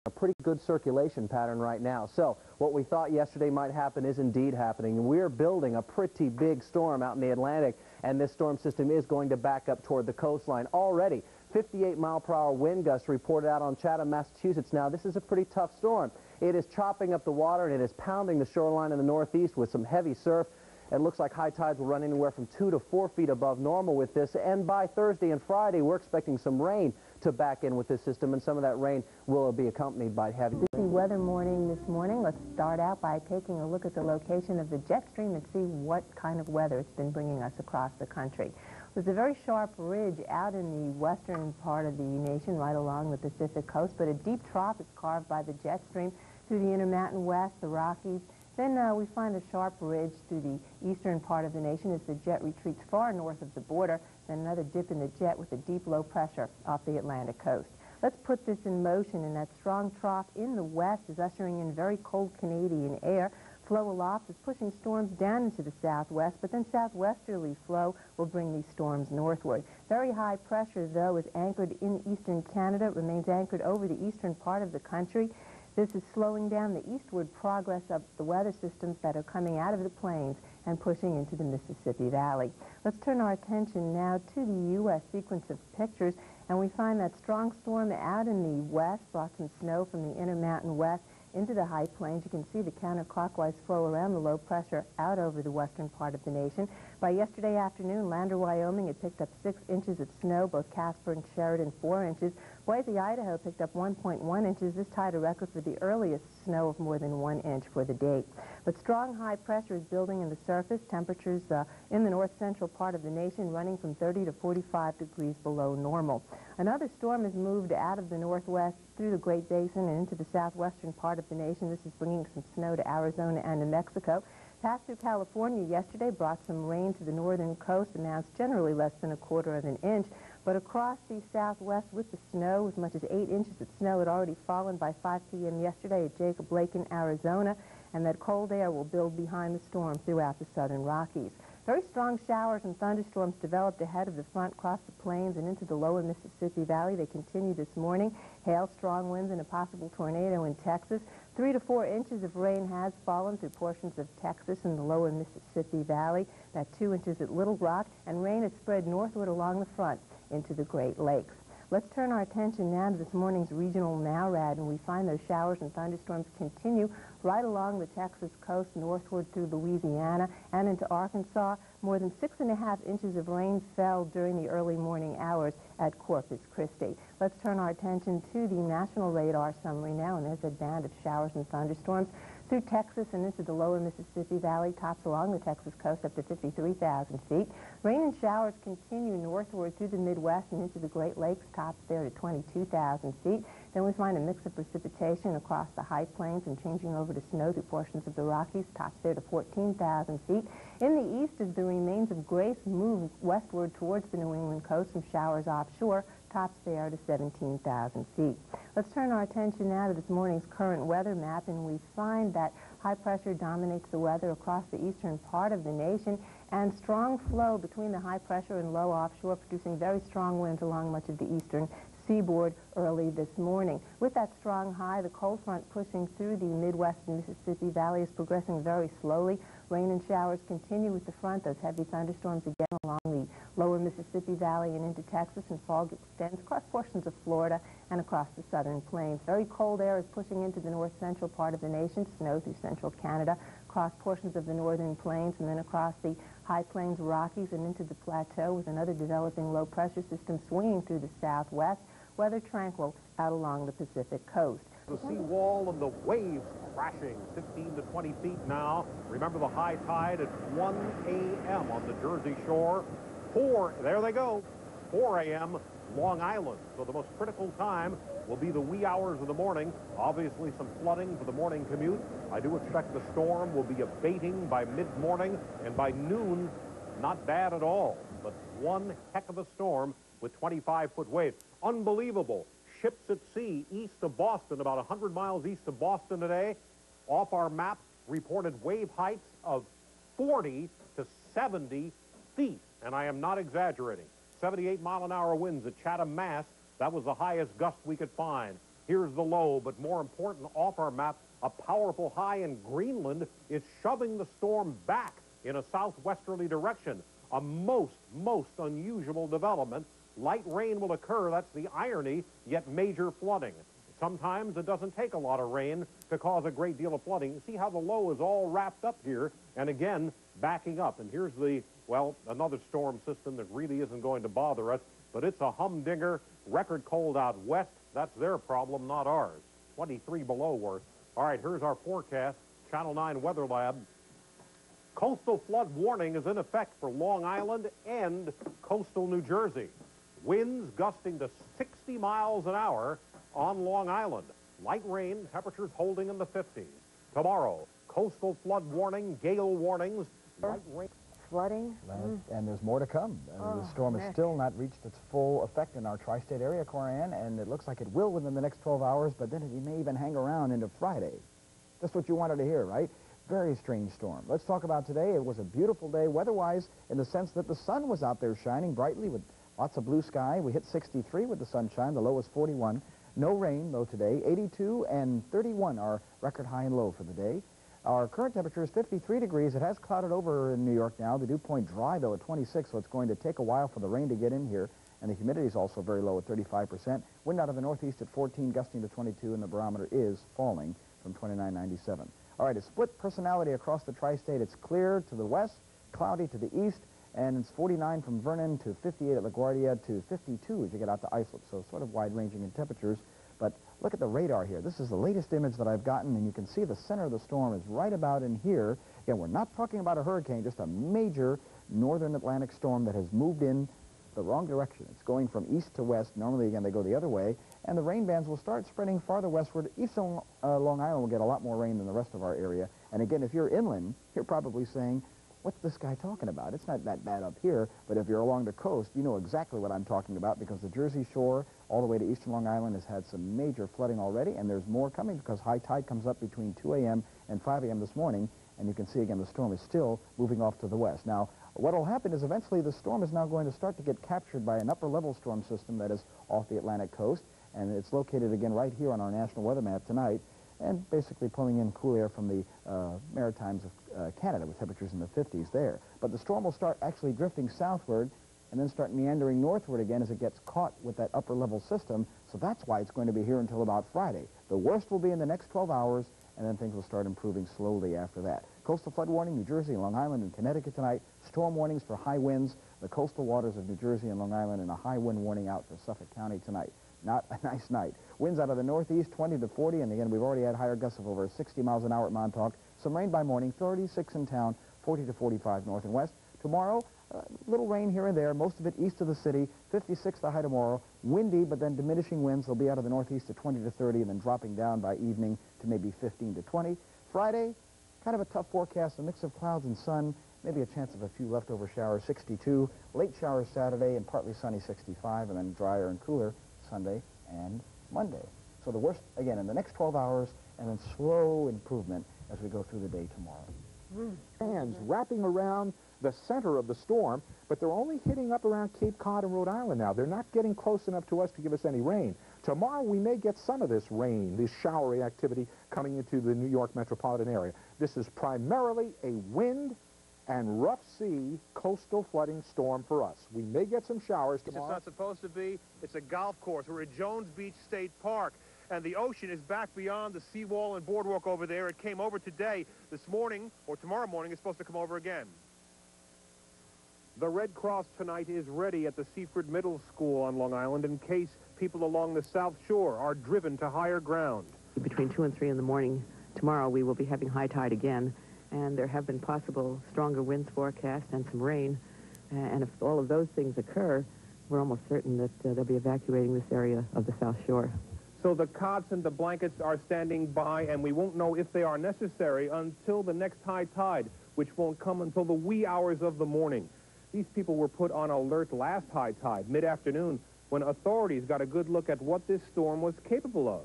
S3: A pretty good circulation pattern right now. So what we thought yesterday might happen is indeed happening. We're building a pretty big storm out in the Atlantic, and this storm system is going to back up toward the coastline already. 58-mile-per-hour wind gusts reported out on Chatham, Massachusetts. Now, this is a pretty tough storm. It is chopping up the water, and it is pounding the shoreline in the northeast with some heavy surf. It looks like high tides will run anywhere from 2 to 4 feet above normal with this. And by Thursday and Friday, we're expecting some rain.
S12: to back in with this system, and some of that rain will be accompanied by heavy.
S1: Busy weather morning this morning. Let's start out by taking a look at the location of the jet stream and see what kind of weather it's been bringing us across the country. There's a very sharp ridge out in the western part of the nation, right along the Pacific coast, but a deep trough is carved by the jet stream through the Intermountain West, the Rockies. Then we find a sharp ridge through the eastern part of the nation as the jet retreats far north of the border, then another dip in the jet with a deep low pressure off the Atlantic coast. Let's put this in motion, and that strong trough in the west is ushering in very cold Canadian air. Flow aloft is pushing storms down into the southwest, but then southwesterly flow will bring these storms northward. Very high pressure, though, is anchored in eastern Canada. It remains anchored over the eastern part of the country. This is slowing down the eastward progress of the weather systems that are coming out of the plains and pushing into the Mississippi Valley. Let's turn our attention now to the U.S. sequence of pictures, and we find that strong storm out in the west brought some snow from the Intermountain West into the high plains. You can see the counterclockwise flow around the low pressure out over the western part of the nation. By yesterday afternoon, Lander, Wyoming had picked up 6 inches of snow, both Casper and Sheridan 4 inches. Boise, Idaho picked up 1.1 inches. This tied a record for the earliest snow of more than 1 inch for the date. But strong high pressure is building in the surface. Temperatures in the north-central part of the nation running from 30 to 45 degrees below normal. Another storm has moved out of the northwest through the Great Basin and into the southwestern part of the nation. This is bringing some snow to Arizona and New Mexico. Passed through California yesterday, brought some rain to the northern coast, and now it's generally less than 1/4 of an inch. But across the southwest with the snow, as much as 8 inches of snow had already fallen by 5 p.m. yesterday at Jacob Lake in Arizona, and that cold air will build behind the storm throughout the southern Rockies. Very strong showers and thunderstorms developed ahead of the front, across the plains and into the lower Mississippi Valley. They continue this morning. Hail, strong winds, and a possible tornado in Texas. 3 to 4 inches of rain has fallen through portions of Texas and the lower Mississippi Valley. That 2 inches at Little Rock, and rain has spread northward along the front into the Great Lakes. Let's turn our attention now to this morning's regional NORAD, and we find those showers and thunderstorms continue right along the Texas coast northward through Louisiana and into Arkansas. More than 6.5 inches of rain fell during the early morning hours at Corpus Christi. Let's turn our attention to the national radar summary now, and there's a band of showers and thunderstorms through Texas and into the lower Mississippi Valley, tops along the Texas coast up to 53,000 feet. Rain and showers continue northward through the Midwest and into the Great Lakes, tops there to 22,000 feet. Then we find a mix of precipitation across the high plains and changing over to snow through portions of the Rockies, tops there to 14,000 feet. In the east, as the remains of Grace move westward towards the New England coast, some showers offshore, tops there to 17,000 feet. Let's turn our attention now to this morning's current weather map, and we find that high pressure dominates the weather across the eastern part of the nation, and strong flow between the high pressure and low offshore, producing very strong winds along much of the eastern seaboard early this morning. With that strong high, the cold front pushing through the Midwest and Mississippi Valley is progressing very slowly. Rain and showers continue with the front. Those heavy thunderstorms again along the lower Mississippi Valley and into Texas, and fog extends across portions of Florida and across the southern plains. Very cold air is pushing into the north-central part of the nation, snow through central Canada, across portions of the northern plains, and then across the high plains Rockies and into the plateau, with another developing low-pressure system swinging through the southwest. Weather tranquil out along the Pacific coast.
S5: The seawall and the waves crashing 15 to 20 feet now. Remember the high tide at 1 a.m. on the Jersey shore. There they go, 4 a.m. Long Island. So the most critical time will be the wee hours of the morning. Obviously some flooding for the morning commute. I do expect the storm will be abating by mid-morning, and by noon, not bad at all. But one heck of a storm with 25-foot waves. Unbelievable. Ships at sea east of Boston, about 100 miles east of Boston today, off our map, reported wave heights of 40 to 70 feet. And I am not exaggerating. 78-mile-an-hour winds at Chatham, Mass. That was the highest gust we could find. Here's the low, but more important, off our map, a powerful high in Greenland is shoving the storm back in a southwesterly direction. A most unusual development. Light rain will occur, that's the irony, yet major flooding. Sometimes it doesn't take a lot of rain to cause a great deal of flooding. See how the low is all wrapped up here, and again, backing up. And here's the, well, another storm system that really isn't going to bother us. but it's a humdinger. Record cold out west. That's their problem, not ours. 23 below worse. All right, here's our forecast. Channel 9 Weather Lab. Coastal flood warning is in effect for Long Island and coastal New Jersey. Winds gusting to 60 miles an hour on Long Island. Light rain, temperatures holding in the 50s. Tomorrow, coastal flood warning, gale warnings, light rain.
S9: Flooding?
S2: And there's more to come. The storm has still not reached its full effect in our tri-state area, Corianne, and it looks like it will within the next 12 hours, but then it may even hang around into Friday. That's what you wanted to hear, right? Very strange storm. Let's talk about today. It was a beautiful day weather-wise in the sense that the sun was out there shining brightly with lots of blue sky. We hit 63 with the sunshine. The low was 41. No rain, though, today. 82 and 31 are record high and low for the day. Our current temperature is 53 degrees. It has clouded over in New York now. The dew point dry, though, at 26, so it's going to take a while for the rain to get in here. And the humidity is also very low at 35%. Wind out of the northeast at 14, gusting to 22, and the barometer is falling from 29.97. All right, a split personality across the tri-state. It's clear to the west, cloudy to the east, and it's 49 from Vernon to 58 at LaGuardia to 52 as you get out to Islip. So sort of wide-ranging in temperatures. But look at the radar here. This is the latest image that I've gotten, and you can see the center of the storm is right about in here. Again, we're not talking about a hurricane, just a major northern Atlantic storm that has moved in the wrong direction. It's going from east to west. Normally, again, they go the other way. And the rain bands will start spreading farther westward. Eastern Long Island will get a lot more rain than the rest of our area. And again, if you're inland, you're probably saying, what's this guy talking about? It's not that bad up here, but if you're along the coast, you know exactly what I'm talking about because the Jersey Shore all the way to eastern Long Island has had some major flooding already, and there's more coming because high tide comes up between 2 a.m. and 5 a.m. this morning, and you can see, again, the storm is still moving off to the west. Now, what will happen is eventually the storm is now going to start to get captured by an upper-level storm system that is off the Atlantic coast, and it's located, again, right here on our national weather map tonight, and basically pulling in cool air from the Maritimes of Canada with temperatures in the 50s there. But the storm will start actually drifting southward and then start meandering northward again as it gets caught with that upper-level system, so that's why it's going to be here until about Friday. The worst will be in the next 12 hours, and then things will start improving slowly after that. Coastal flood warning, New Jersey, Long Island, and Connecticut tonight. Storm warnings for high winds, the coastal waters of New Jersey and Long Island, and a high wind warning out for Suffolk County tonight. Not a nice night. Winds out of the northeast, 20 to 40, and again, we've already had higher gusts of over 60 miles an hour at Montauk. Some rain by morning, 36 in town, 40 to 45 north and west. Tomorrow, little rain here and there, most of it east of the city, 56 the high tomorrow. Windy, but then diminishing winds. They'll be out of the northeast to 20 to 30, and then dropping down by evening to maybe 15 to 20. Friday, kind of a tough forecast, a mix of clouds and sun, maybe a chance of a few leftover showers, 62. Late showers Saturday and partly sunny, 65, and then drier and cooler Sunday and Monday. So the worst, again, in the next 12 hours, and then slow improvement as we go through the day tomorrow.
S13: Bands wrapping around the center of the storm, but they're only hitting up around Cape Cod and Rhode Island now. They're not getting close enough to us to give us any rain. Tomorrow we may get some of this rain, this showery activity coming into the New York metropolitan area. This is primarily a wind and rough sea coastal flooding storm for us. We may get some showers tomorrow.
S14: It's not supposed to be. It's a golf course. We're at Jones Beach State Park, and the ocean is back beyond the seawall and boardwalk over there. It came over today. This morning, or tomorrow morning, it's supposed to come over again. The Red Cross tonight is ready at the Seaford Middle School on Long Island in case people along the South Shore are driven to higher ground.
S15: Between 2 and 3 in the morning tomorrow, we will be having high tide again, and there have been possible stronger winds forecast and some rain. And if all of those things occur, we're almost certain that they'll be evacuating this area of the South Shore.
S14: So the cots and the blankets are standing by, and we won't know if they are necessary until the next high tide, which won't come until the wee hours of the morning. These people were put on alert last high tide, mid-afternoon, when authorities got a good look at what this storm was capable of.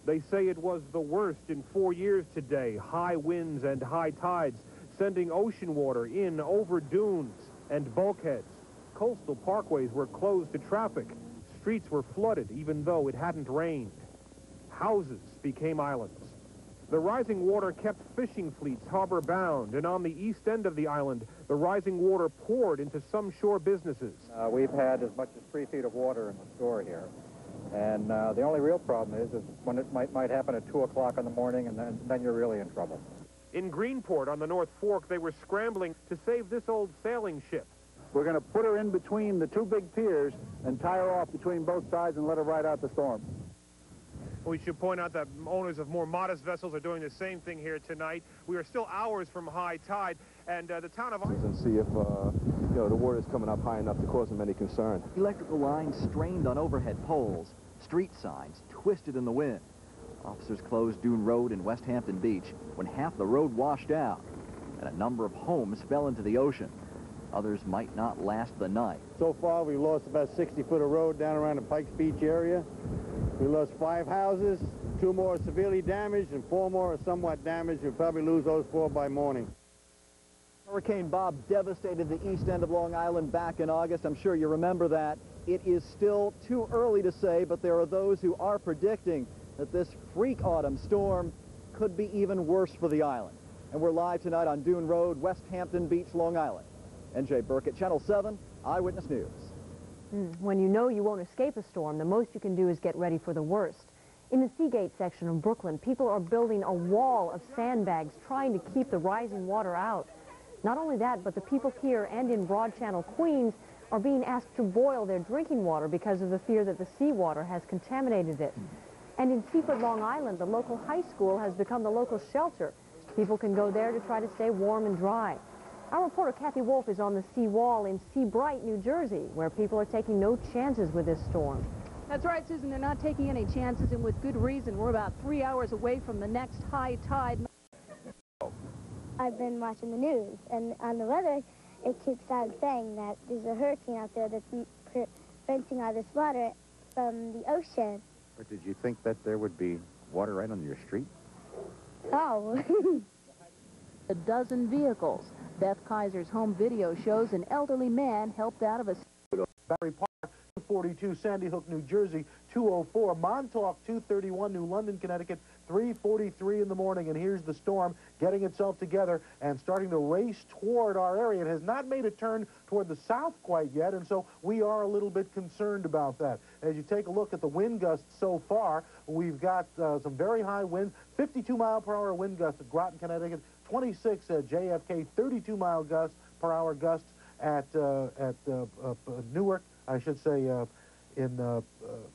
S14: They say it was the worst in 4 years today. High winds and high tides, sending ocean water in over dunes and bulkheads. Coastal parkways were closed to traffic. Streets were flooded even though it hadn't rained. Houses became islands. The rising water kept fishing fleets harbor-bound, and on the east end of the island, the rising water poured into some shore businesses.
S16: We've had as much as 3 feet of water in the store here. And the only real problem is when it might happen at 2 o'clock in the morning, and then you're really in trouble.
S14: In Greenport on the North Fork, they were scrambling to save this old sailing ship.
S2: We're going to put her in between the two big piers and tie her off between both sides and let her ride out the storm.
S14: We should point out that owners of more modest vessels are doing the same thing here tonight. We are still hours from high tide, and the town of...
S4: And see if, you know, the water's coming up high enough to cause them any concern.
S17: Electrical lines strained on overhead poles, street signs twisted in the wind. Officers closed Dune Road in West Hampton Beach when half the road washed out, and a number of homes fell into the ocean. Others might not last the night.
S18: So far, we've lost about 60 foot of road down around the Pikes Beach area. We lost 5 houses, 2 more severely damaged, and 4 more are somewhat damaged. We'll probably lose those 4 by morning.
S17: Hurricane Bob devastated the east end of Long Island back in August. I'm sure you remember that. It is still too early to say, but there are those who are predicting that this freak autumn storm could be even worse for the island. And we're live tonight on Dune Road, West Hampton Beach, Long Island. N.J. Burkett, Channel 7, Eyewitness News.
S1: When you know you won't escape a storm, the most you can do is get ready for the worst. In the Seagate section of Brooklyn, people are building a wall of sandbags trying to keep the rising water out. Not only that, but the people here and in Broad Channel, Queens, are being asked to boil their drinking water because of the fear that the seawater has contaminated it. And in Seaford, Long Island, the local high school has become the local shelter. People can go there to try to stay warm and dry. Our reporter Kathy Wolf is on the seawall in Seabright, New Jersey, where people are taking no chances with this storm.
S19: That's right, Susan. They're not taking any chances, and with good reason. We're about 3 hours away from the next high tide.
S20: I've been watching the news, and on the weather, it keeps on saying that there's a hurricane out there that's preventing all this water from the ocean.
S11: But did you think that there would be water right on your street?
S20: Oh.
S19: A dozen vehicles. Beth Kaiser's home video shows an elderly man helped out of a...
S7: Battery Park, 242, Sandy Hook, New Jersey, 204, Montauk, 231, New London, Connecticut, 3:43 in the morning. And here's the storm getting itself together and starting to race toward our area. It has not made a turn toward the south quite yet, and so we are a little bit concerned about that. As you take a look at the wind gusts so far, we've got some very high winds, 52-mile-per-hour wind gusts at Groton, Connecticut, 26 at JFK, 32-mile-per-hour gusts at Newark, I should say, in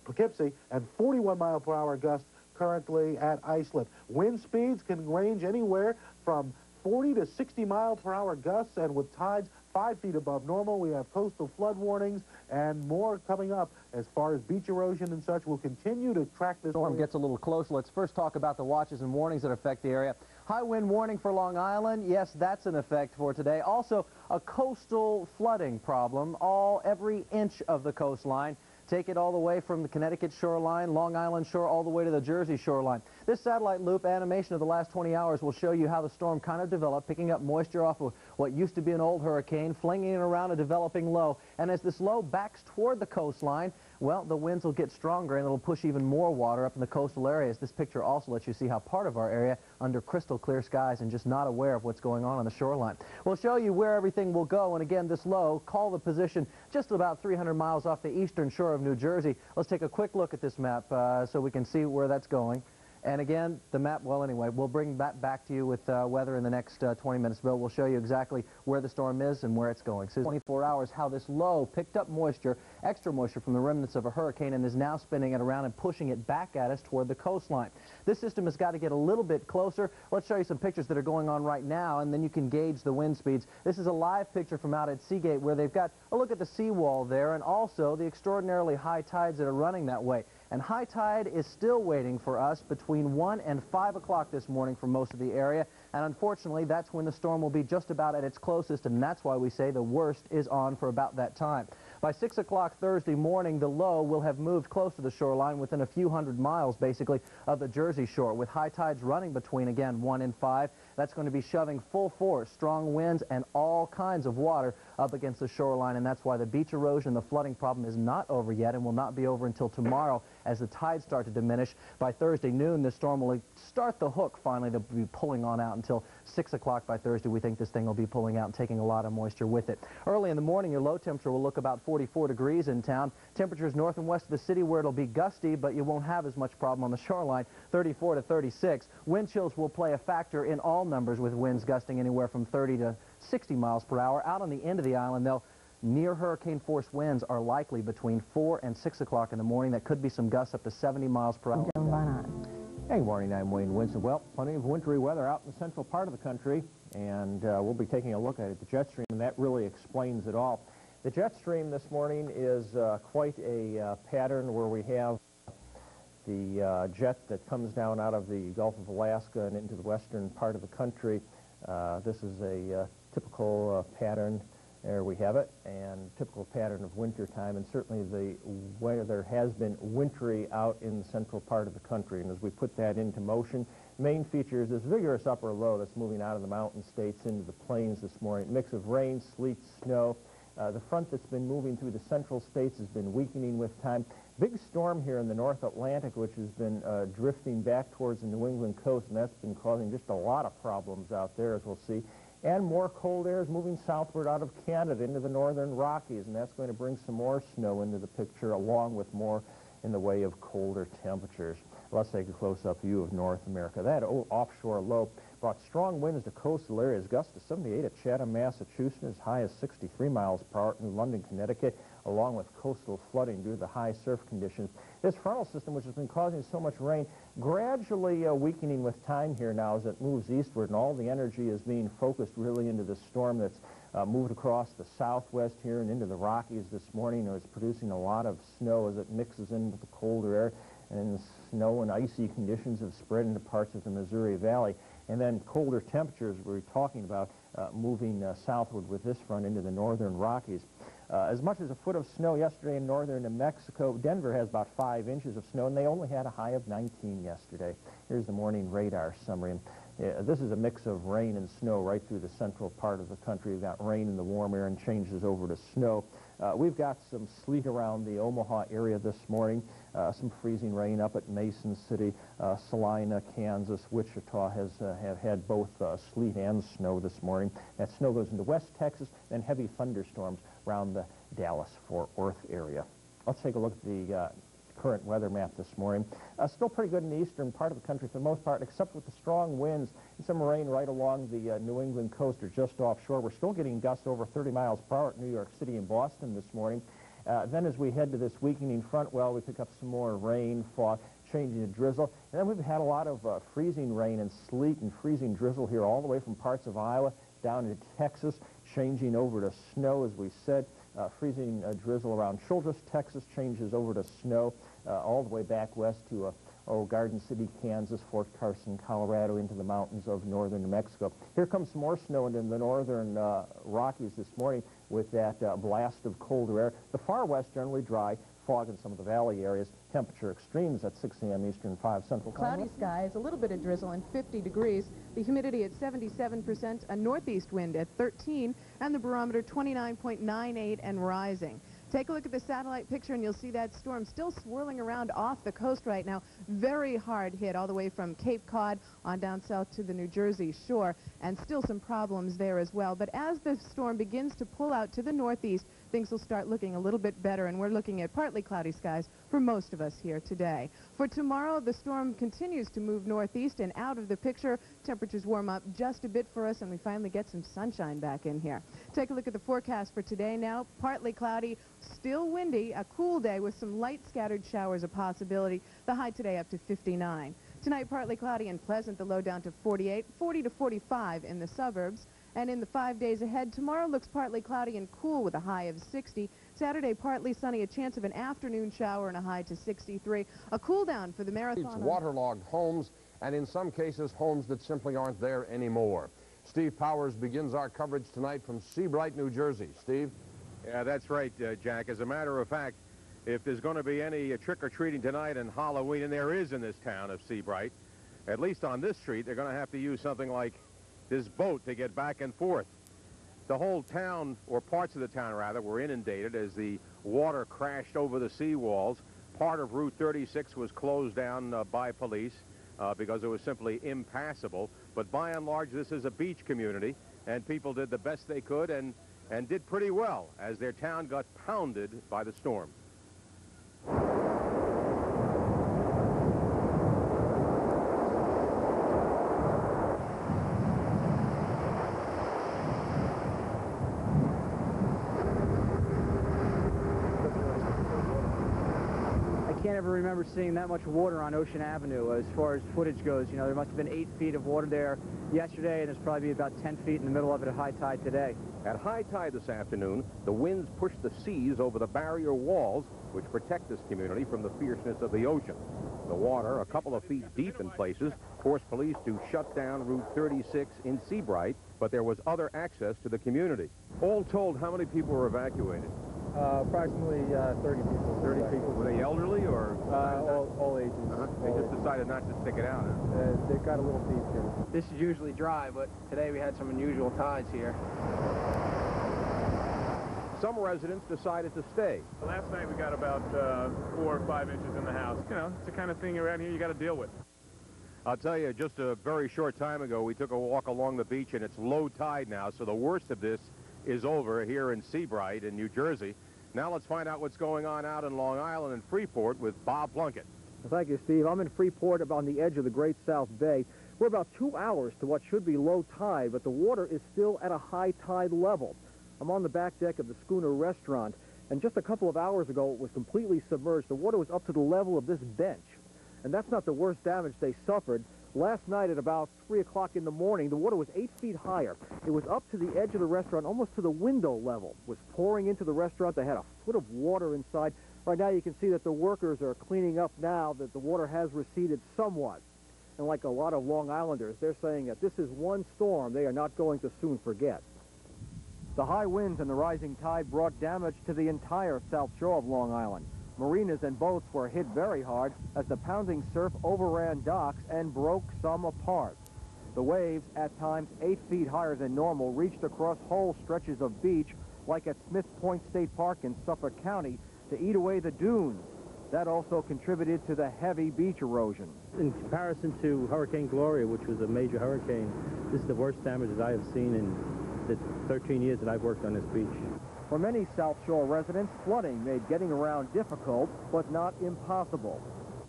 S7: Poughkeepsie, and 41-mile-per-hour gusts currently at Islip. Wind speeds can range anywhere from 40 to 60-mile-per-hour gusts, and with tides 5 feet above normal. We have coastal flood warnings and more coming up. As far as beach erosion and such, we'll continue to track this.
S3: Storm gets a little closer. Let's first talk about the watches and warnings that affect the area. High wind warning for Long Island. Yes, that's in effect for today. Also, a coastal flooding problem. Every inch of the coastline. Take it all the way from the Connecticut shoreline, Long Island shore, all the way to the Jersey shoreline. This satellite loop animation of the last 20 hours will show you how the storm kind of developed, picking up moisture off of what used to be an old hurricane, flinging it around a developing low. And as this low backs toward the coastline, well, the winds will get stronger and it'll push even more water up in the coastal areas. This picture also lets you see how part of our area under crystal clear skies and just not aware of what's going on the shoreline. We'll show you where everything will go, and again, this low, call the position just about 300 miles off the eastern shore of New Jersey. Let's take a quick look at this map so we can see where that's going. And again, the map, well, anyway, we'll bring that back to you with weather in the next 20 minutes. Bill, we'll show you exactly where the storm is and where it's going. So 24 hours, how this low picked up moisture, extra moisture from the remnants of a hurricane, and is now spinning it around and pushing it back at us toward the coastline. This system has got to get a little bit closer. Let's show you some pictures that are going on right now, and then you can gauge the wind speeds. This is a live picture from out at Seagate, where they've got a look at the seawall there, and also the extraordinarily high tides that are running that way. And high tide is still waiting for us between 1 and 5 o'clock this morning for most of the area. And unfortunately, that's when the storm will be just about at its closest, and that's why we say the worst is on for about that time. By 6 o'clock Thursday morning, the low will have moved close to the shoreline within a few hundred miles, basically, of the Jersey shore. With high tides running between, again, 1 and 5, that's going to be shoving full force, strong winds, and all kinds of water up against the shoreline, and that's why the beach erosion, the flooding problem is not over yet and will not be over until tomorrow as the tides start to diminish. By Thursday noon, this storm will start the hook finally to be pulling on out until 6 o'clock by Thursday. We think this thing will be pulling out and taking a lot of moisture with it. Early in the morning, your low temperature will look about 44 degrees in town. Temperatures north and west of the city where it'll be gusty, but you won't have as much problem on the shoreline, 34 to 36. Wind chills will play a factor in all numbers, with winds gusting anywhere from 30 to 60 miles per hour. Out on the end of the island, they'll
S12: Near hurricane force winds are likely between 4 and 6 o'clock in the morning. That could be some gusts up to 70 miles per hour.
S6: Hey, good morning. I'm Wayne Winston. Well, plenty of wintry weather out in the central part of the country, and we'll be taking a look at it, the jet stream, and that really explains it all. The jet stream this morning is quite a pattern where we have the jet that comes down out of the Gulf of Alaska and into the western part of the country. This is a typical pattern. There we have it, and typical pattern of winter time, and certainly the weather has been wintry out in the central part of the country. And as we put that into motion, main feature is this vigorous upper low that's moving out of the mountain states into the plains this morning. Mix of rain, sleet, snow. The front that's been moving through the central states has been weakening with time. Big storm here in the North Atlantic, which has been drifting back towards the New England coast, and that's been causing just a lot of problems out there, as we'll see. And more cold air is moving southward out of Canada into the northern Rockies, and that's going to bring some more snow into the picture, along with more in the way of colder temperatures. Let's take a close-up view of North America. That offshore low brought strong winds to coastal areas, gusts to 78 at Chatham, Massachusetts, as high as 63 miles per hour in London, Connecticut, along with coastal flooding due to the high surf conditions. This frontal system, which has been causing so much rain, gradually weakening with time here now as it moves eastward, and all the energy is being focused really into the storm that's moved across the southwest here and into the Rockies this morning. It's producing a lot of snow as it mixes in with the colder air, and snow and icy conditions have spread into parts of the Missouri Valley. And then colder temperatures we're talking about moving southward with this front into the northern Rockies. As much as a foot of snow yesterday in northern New Mexico. Denver has about 5 inches of snow, and they only had a high of 19 yesterday. Here's the morning radar summary. This is a mix of rain and snow right through the central part of the country. We've got rain in the warm air and changes over to snow. We've got some sleet around the Omaha area this morning, some freezing rain up at Mason City, Salina, Kansas, Wichita have had both sleet and snow this morning. That snow goes into West Texas, and heavy thunderstorms around the Dallas-Fort Worth area. Let's take a look at the current weather map this morning. Still pretty good in the eastern part of the country for the most part, except with the strong winds and some rain right along the New England coast or just offshore. We're still getting gusts over 30 miles per hour at New York City and Boston this morning. Then as we head to this weakening front, well, we pick up some more rain, fog, changing to drizzle. And then we've had a lot of freezing rain and sleet and freezing drizzle here all the way from parts of Iowa down into Texas, changing over to snow, as we said. Freezing drizzle around Childress, Texas, changes over to snow all the way back west to Garden City, Kansas, Fort Carson, Colorado, into the mountains of northern New Mexico. Here comes some more snow into the northern Rockies this morning with that blast of colder air. The far west generally dry, fog in some of the valley areas. Temperature extremes at 6 a.m. Eastern, 5 Central.
S9: Cloudy skies, a little bit of drizzle, and 50 degrees. The humidity at 77%, a northeast wind at 13, and the barometer 29.98 and rising. Take a look at the satellite picture, and you'll see that storm still swirling around off the coast right now. Very hard hit all the way from Cape Cod on down south to the New Jersey shore, and still some problems there as well. But as the storm begins to pull out to the northeast, things will start looking a little bit better, and we're looking at partly cloudy skies for most of us here today. For tomorrow, the storm continues to move northeast and out of the picture. Temperatures warm up just a bit for us, and we finally get some sunshine back in here. Take a look at the forecast for today now. Partly cloudy, still windy, a cool day with some light scattered showers a possibility. The high today up to 59. Tonight, partly cloudy and pleasant, the low down to 48, 40 to 45 in the suburbs. And in the 5 days ahead, tomorrow looks partly cloudy and cool with a high of 60. Saturday, partly sunny, a chance of an afternoon shower and a high to 63. A cool down for the marathon.
S5: Waterlogged homes, and in some cases, homes that simply aren't there anymore. Steve Powers begins our coverage tonight from Seabright, New Jersey. Steve?
S14: Yeah, that's right, Jack. As a matter of fact, if there's going to be any trick-or-treating tonight and Halloween, and there is in this town of Seabright, at least on this street, they're going to have to use something like this boat to get back and forth. The whole town, or parts of the town rather, were inundated as the water crashed over the seawalls. Part of Route 36 was closed down by police because it was simply impassable. But by and large, this is a beach community, and people did the best they could and did pretty well as their town got pounded by the storm.
S21: can't ever remember seeing that much water on Ocean Avenue as far as footage goes. You know, there must have been 8 feet of water there yesterday, and there's probably about 10 feet in the middle of it at high tide today.
S5: At high tide this afternoon, the winds pushed the seas over the barrier walls, which protect this community from the fierceness of the ocean. The water, a couple of feet deep in places, forced police to shut down Route 36 in Seabright, but there was other access to the community. All told, how many people were evacuated?
S22: Approximately 30 people.
S5: 30 people. Were they elderly or?
S22: All ages.
S5: They just decided not to stick it out, huh?
S22: They got a little deep here.
S21: This is usually dry, but today we had some unusual tides here.
S5: Some residents decided to stay.
S23: Last night we got about 4 or 5 inches in the house. You know, it's the kind of thing around here you got to deal with.
S5: I'll tell you, just a very short time ago, we took a walk along the beach, and it's low tide now, so the worst of this is over here in Seabright in New Jersey. Now let's find out what's going on out in Long Island and Freeport with Bob Plunkett.
S24: Thank you, Steve. I'm in Freeport, on the edge of the Great South Bay. We're about 2 hours to what should be low tide, but the water is still at a high tide level. I'm on the back deck of the Schooner restaurant, and just a couple of hours ago, it was completely submerged. The water was up to the level of this bench, and that's not the worst damage they suffered. Last night at about 3 o'clock in the morning, the water was 8 feet higher. It was up to the edge of the restaurant, almost to the window level. It was pouring into the restaurant. They had a foot of water inside. Right now, you can see that the workers are cleaning up now, that the water has receded somewhat. And like a lot of Long Islanders, they're saying that this is one storm they are not going to soon forget. The high winds and the rising tide brought damage to the entire south shore of Long Island. Marinas and boats were hit very hard as the pounding surf overran docks and broke some apart. The waves, at times 8 feet higher than normal, reached across whole stretches of beach, like at Smith Point State Park in Suffolk County, to eat away the dunes. That also contributed to the heavy beach erosion.
S25: In comparison to Hurricane Gloria, which was a major hurricane, this is the worst damage that I have seen in the 13 years that I've worked on this beach.
S24: For many South Shore residents, flooding made getting around difficult, but not impossible.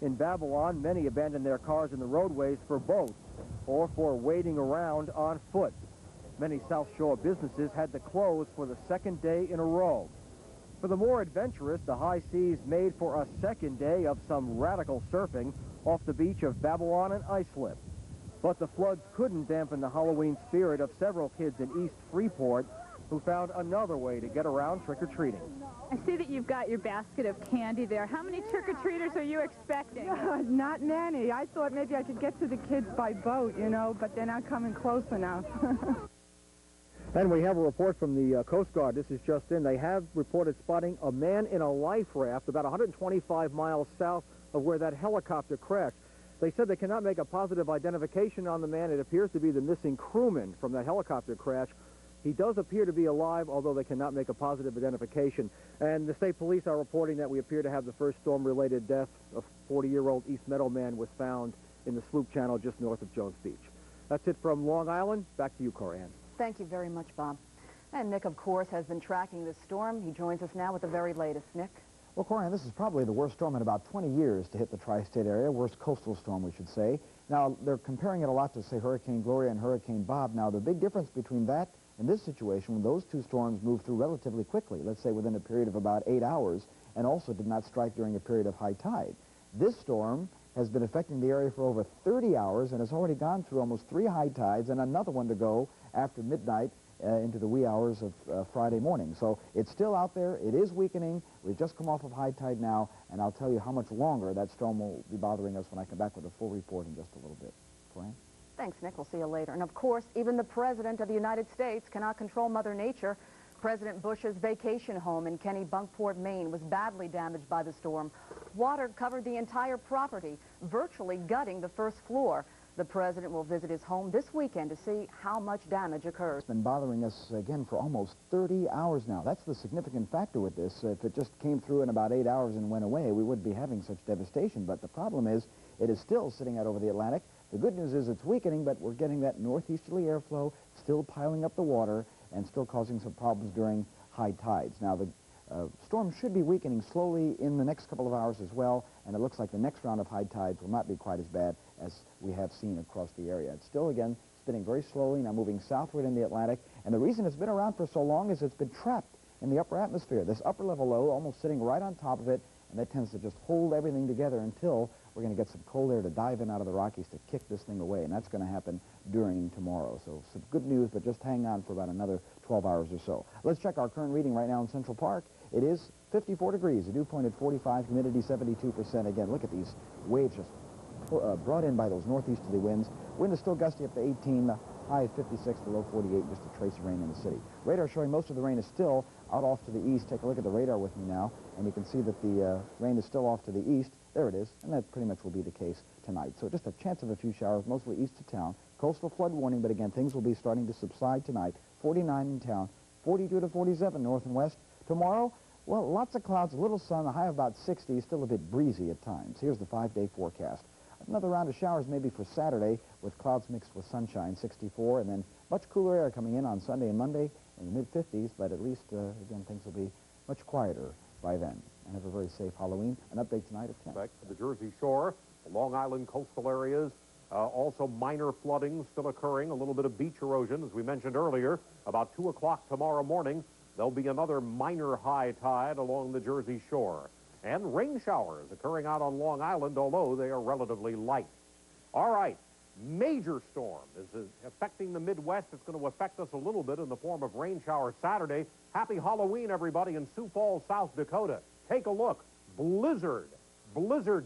S24: In Babylon, many abandoned their cars in the roadways for boats or for wading around on foot. Many South Shore businesses had to close for the second day in a row. For the more adventurous, the high seas made for a second day of some radical surfing off the beach of Babylon and Islip. But the floods couldn't dampen the Halloween spirit of several kids in East Freeport who found another way to get around trick-or-treating.
S26: I see that you've got your basket of candy there. How many trick-or-treaters are you expecting?
S27: Not many. I thought maybe I could get to the kids by boat, you know, but they're not coming close enough.
S24: And we have a report from the Coast Guard. This is just in. They have reported spotting a man in a life raft about 125 miles south of where that helicopter crashed. They said they cannot make a positive identification on the man. It appears to be the missing crewman from that helicopter crash. He does appear to be alive, although they cannot make a positive identification. And the state police are reporting that we appear to have the first storm-related death. A 40-year-old East Meadow man was found in the Sloop Channel just north of Jones Beach. That's it from Long Island. Back to you, Coran.
S28: Thank you very much, Bob. And Nick, of course, has been tracking this storm. He joins us now with the very latest. Nick?
S2: Well, Coran, this is probably the worst storm in about 20 years to hit the tri-state area, worst coastal storm, we should say. Now, they're comparing it a lot to, say, Hurricane Gloria and Hurricane Bob. Now, the big difference between that and this situation, when those two storms moved through relatively quickly, let's say within a period of about 8 hours, and also did not strike during a period of high tide. This storm has been affecting the area for over 30 hours and has already gone through almost 3 high tides and another one to go after midnight into the wee hours of Friday morning. So it's still out there. It is weakening. We've just come off of high tide now, and I'll tell you how much longer that storm will be bothering us when I come back with a full report in just a little bit. Coran?
S28: Thanks, Nick. We'll see you later. And, of course, even the President of the United States cannot control Mother Nature. President Bush's vacation home in Kennebunkport, Maine, was badly damaged by the storm. Water covered the entire property, virtually gutting the first floor. The president will visit his home this weekend to see how much damage occurs.
S2: It's been bothering us again for almost 30 hours now. That's the significant factor with this. If it just came through in about 8 hours and went away, we wouldn't be having such devastation. But the problem is, it is still sitting out over the Atlantic. The good news is it's weakening, but we're getting that northeasterly airflow, still piling up the water, and still causing some problems during high tides. Now, the storm should be weakening slowly in the next couple of hours as well, and it looks like the next round of high tides will not be quite as bad as we have seen across the area. It's still, again, spinning very slowly, now moving southward in the Atlantic, and the reason it's been around for so long is it's been trapped in the upper atmosphere. This upper level low almost sitting right on top of it, and that tends to just hold everything together until we're going to get some cold air to dive in out of the Rockies to kick this thing away, and that's going to happen during tomorrow. So some good news, but just hang on for about another 12 hours or so. Let's check our current reading right now in Central Park. It is 54 degrees, a dew point at 45, humidity 72%. Again, look at these waves just brought in by those northeasterly winds. Wind is still gusty up to 18, the high at 56, the low 48, just a trace of rain in the city. Radar showing most of the rain is still out off to the east. Take a look at the radar with me now, and you can see that the rain is still off to the east. There it is, and that pretty much will be the case tonight. So just a chance of a few showers, mostly east of town. Coastal flood warning, but again, things will be starting to subside tonight. 49 in town, 42 to 47 north and west. Tomorrow, well, lots of clouds, a little sun, a high of about 60, still a bit breezy at times. Here's the 5-day forecast. Another round of showers maybe for Saturday with clouds mixed with sunshine, 64, and then much cooler air coming in on Sunday and Monday in the mid-50s, but at least, again, things will be much quieter by then. And have a very safe Halloween. An update tonight at 10.
S5: Back to the Jersey Shore, the Long Island coastal areas, also minor flooding still occurring, a little bit of beach erosion, as we mentioned earlier. About 2 o'clock tomorrow morning, there'll be another minor high tide along the Jersey Shore. And rain showers occurring out on Long Island, although they are relatively light. All right, major storm is affecting the Midwest. It's going to affect us a little bit in the form of rain showers Saturday. Happy Halloween, everybody, in Sioux Falls, South Dakota. Take a look. Blizzard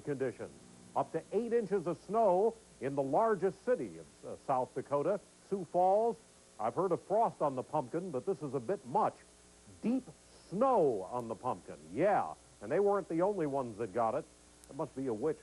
S5: conditions. Up to 8 inches of snow in the largest city of South Dakota, Sioux Falls. I've heard of frost on the pumpkin, but this is a bit much. Deep snow on the pumpkin, yeah. And they weren't the only ones that got it. There must be a witch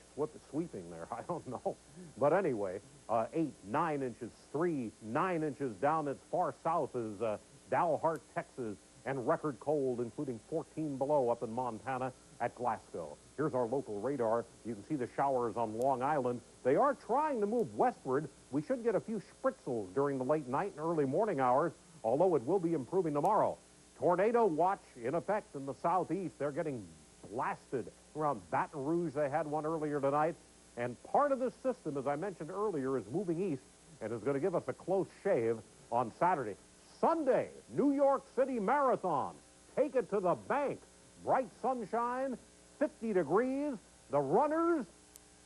S5: sweeping there. I don't know. But anyway, 8, 9 inches, 3, 9 inches down as far south as Dalhart, Texas, and record cold, including 14 below up in Montana at Glasgow. Here's our local radar. You can see the showers on Long Island. They are trying to move westward. We should get a few spritzels during the late night and early morning hours, although it will be improving tomorrow. Tornado watch in effect in the southeast. They're getting blasted around Baton Rouge. They had one earlier tonight. And part of this system, as I mentioned earlier, is moving east and is going to give us a close shave on Saturday. Sunday, New York City Marathon. Take it to the bank. Bright sunshine, 50 degrees. The runners,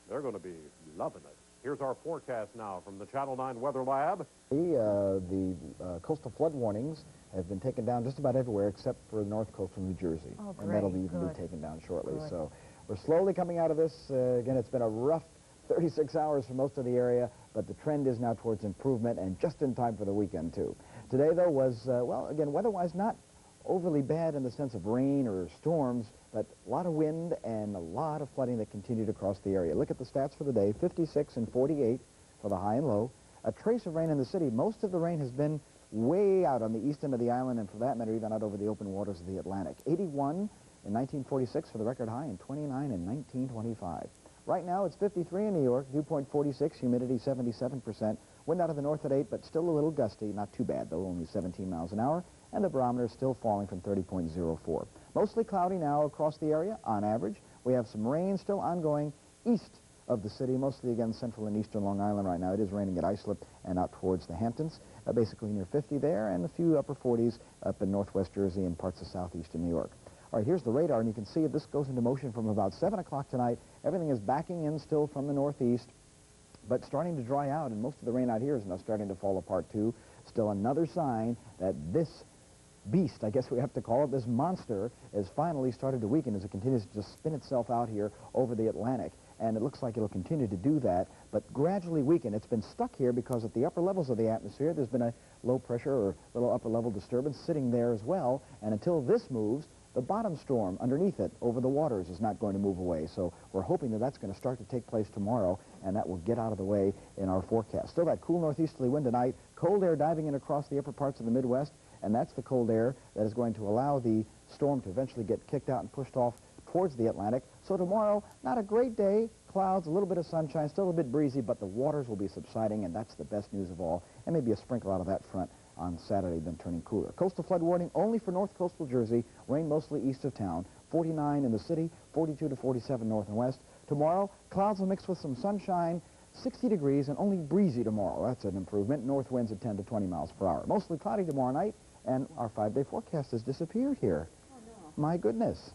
S5: they're going to be loving it. Here's our forecast now from the Channel 9 Weather Lab.
S2: The coastal flood warnings have been taken down just about everywhere except for the north coast of New Jersey.
S1: Oh, great.
S2: And that'll be taken down shortly.
S1: Good.
S2: So we're slowly coming out of this. Again, it's been a rough 36 hours for most of the area, but the trend is now towards improvement and just in time for the weekend, too. Today, though, was, well, again, weather-wise not overly bad in the sense of rain or storms, but a lot of wind and a lot of flooding that continued across the area. Look at the stats for the day, 56 and 48 for the high and low. A trace of rain in the city. Most of the rain has been way out on the east end of the island, and for that matter, even out over the open waters of the Atlantic. 81 in 1946 for the record high, and 29 in 1925. Right now, it's 53 in New York, dew point 46, humidity 77%. Wind out of the north at 8, but still a little gusty. Not too bad, though, only 17 miles an hour. And the barometer still falling from 30.04. Mostly cloudy now across the area, on average. We have some rain still ongoing east of the city, mostly, again, central and eastern Long Island right now. It is raining at Islip and out towards the Hamptons, basically near 50 there, and a few upper 40s up in northwest Jersey and parts of southeastern New York. All right, here's the radar, and you can see this goes into motion from about 7 o'clock tonight. Everything is backing in still from the northeast, but starting to dry out, and most of the rain out here is now starting to fall apart, too. Still another sign that this beast, I guess we have to call it, this monster, has finally started to weaken as it continues to just spin itself out here over the Atlantic. And it looks like it'll continue to do that, but gradually weaken. It's been stuck here because at the upper levels of the atmosphere, there's been a low pressure or little upper level disturbance sitting there as well. And until this moves, the bottom storm underneath it over the waters is not going to move away. So we're hoping that that's going to start to take place tomorrow, and that will get out of the way in our forecast. Still that cool northeasterly wind tonight, cold air diving in across the upper parts of the Midwest, and that's the cold air that is going to allow the storm to eventually get kicked out and pushed off towards the Atlantic. So tomorrow, not a great day, clouds, a little bit of sunshine, still a bit breezy, but the waters will be subsiding, and that's the best news of all. And maybe a sprinkle out of that front on Saturday, then turning cooler. Coastal flood warning only for north coastal Jersey, rain mostly east of town, 49 in the city, 42 to 47 north and west. Tomorrow, clouds will mix with some sunshine, 60 degrees and only breezy tomorrow. That's an improvement. North winds at 10 to 20 miles per hour. Mostly cloudy tomorrow night, and our 5-day forecast has disappeared here. Oh, no. My goodness.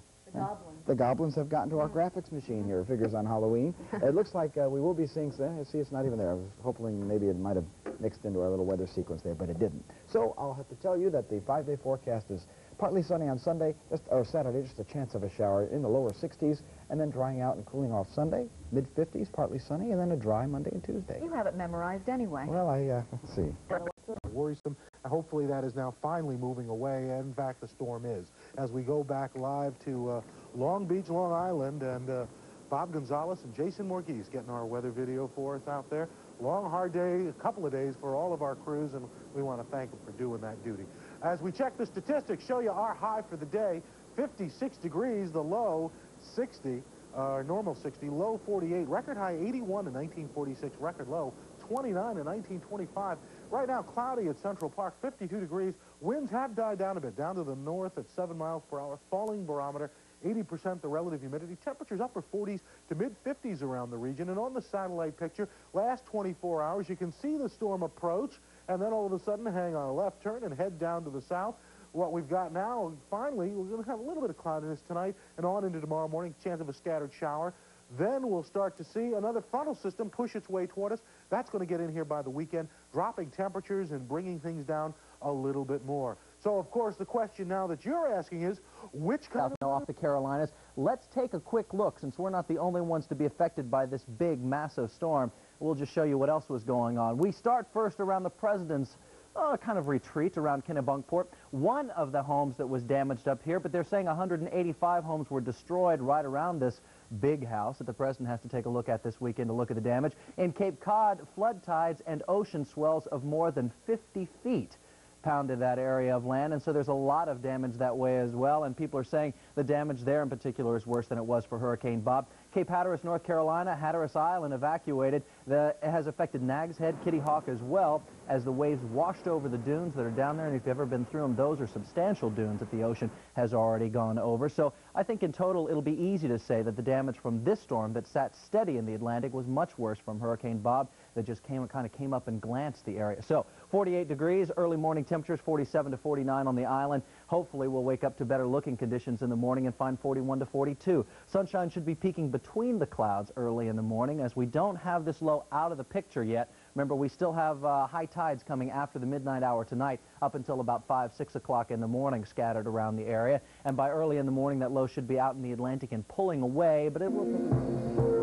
S2: The goblins have gotten to our graphics machine here, figures on Halloween. It looks like we will be seeing, see, it's not even there. I was hoping maybe it might have mixed into our little weather sequence there, but it didn't. So I'll have to tell you that the 5-day forecast is partly sunny on Sunday, or Saturday, just a chance of a shower in the lower 60s, and then drying out and cooling off Sunday, mid-50s, partly sunny, and then a dry Monday and Tuesday.
S28: You have it memorized anyway.
S2: Well, let's see.
S7: Worrisome. Hopefully that is now finally moving away, and in fact the storm is. As we go back live to Long Beach, Long Island, and Bob Gonzalez and Jason Morgese getting our weather video for us out there. Long, hard day, a couple of days for all of our crews, and we want to thank them for doing that duty. As we check the statistics, show you our high for the day, 56 degrees, the low 60, normal 60, low 48, record high 81 in 1946, record low 29 in 1925. Right now, cloudy at Central Park, 52 degrees. Winds have died down a bit, down to the north at 7 miles per hour, falling barometer, 80% the relative humidity. Temperatures upper 40s to mid-50s around the region. And on the satellite picture, last 24 hours, you can see the storm approach, and then all of a sudden hang on a left turn and head down to the south. What we've got now, finally, we're going to have a little bit of cloudiness tonight and on into tomorrow morning, chance of a scattered shower. Then we'll start to see another frontal system push its way toward us. That's going to get in here by the weekend, dropping temperatures and bringing things down a little bit more. So, of course, the question now that you're asking is, which kind of...
S12: off the Carolinas. Let's take a quick look, since we're not the only ones to be affected by this big, massive storm. We'll just show you what else was going on. We start first around the president's kind of retreat around Kennebunkport. One of the homes that was damaged up here, but they're saying 185 homes were destroyed right around this big house that the president has to take a look at this weekend to look at the damage. In Cape Cod, flood tides and ocean swells of more than 50 feet pounded that area of land, and so there's a lot of damage that way as well, and people are saying the damage there in particular is worse than it was for Hurricane Bob. Cape Hatteras, North Carolina, Hatteras Island evacuated. It has affected Nags Head, Kitty Hawk as well, as the waves washed over the dunes that are down there, and if you've ever been through them, those are substantial dunes that the ocean has already gone over. So I think in total it'll be easy to say that the damage from this storm that sat steady in the Atlantic was much worse from Hurricane Bob that just kind of came up and glanced the area. So 48 degrees, early morning temperatures 47 to 49 on the island. Hopefully we'll wake up to better looking conditions in the morning and find 41 to 42. Sunshine should be peeking between the clouds early in the morning, as we don't have this low out of the picture yet. Remember, we still have high tides coming after the midnight hour tonight up until about 5, 6 o'clock in the morning scattered around the area. And by early in the morning, that low should be out in the Atlantic and pulling away, but it will take...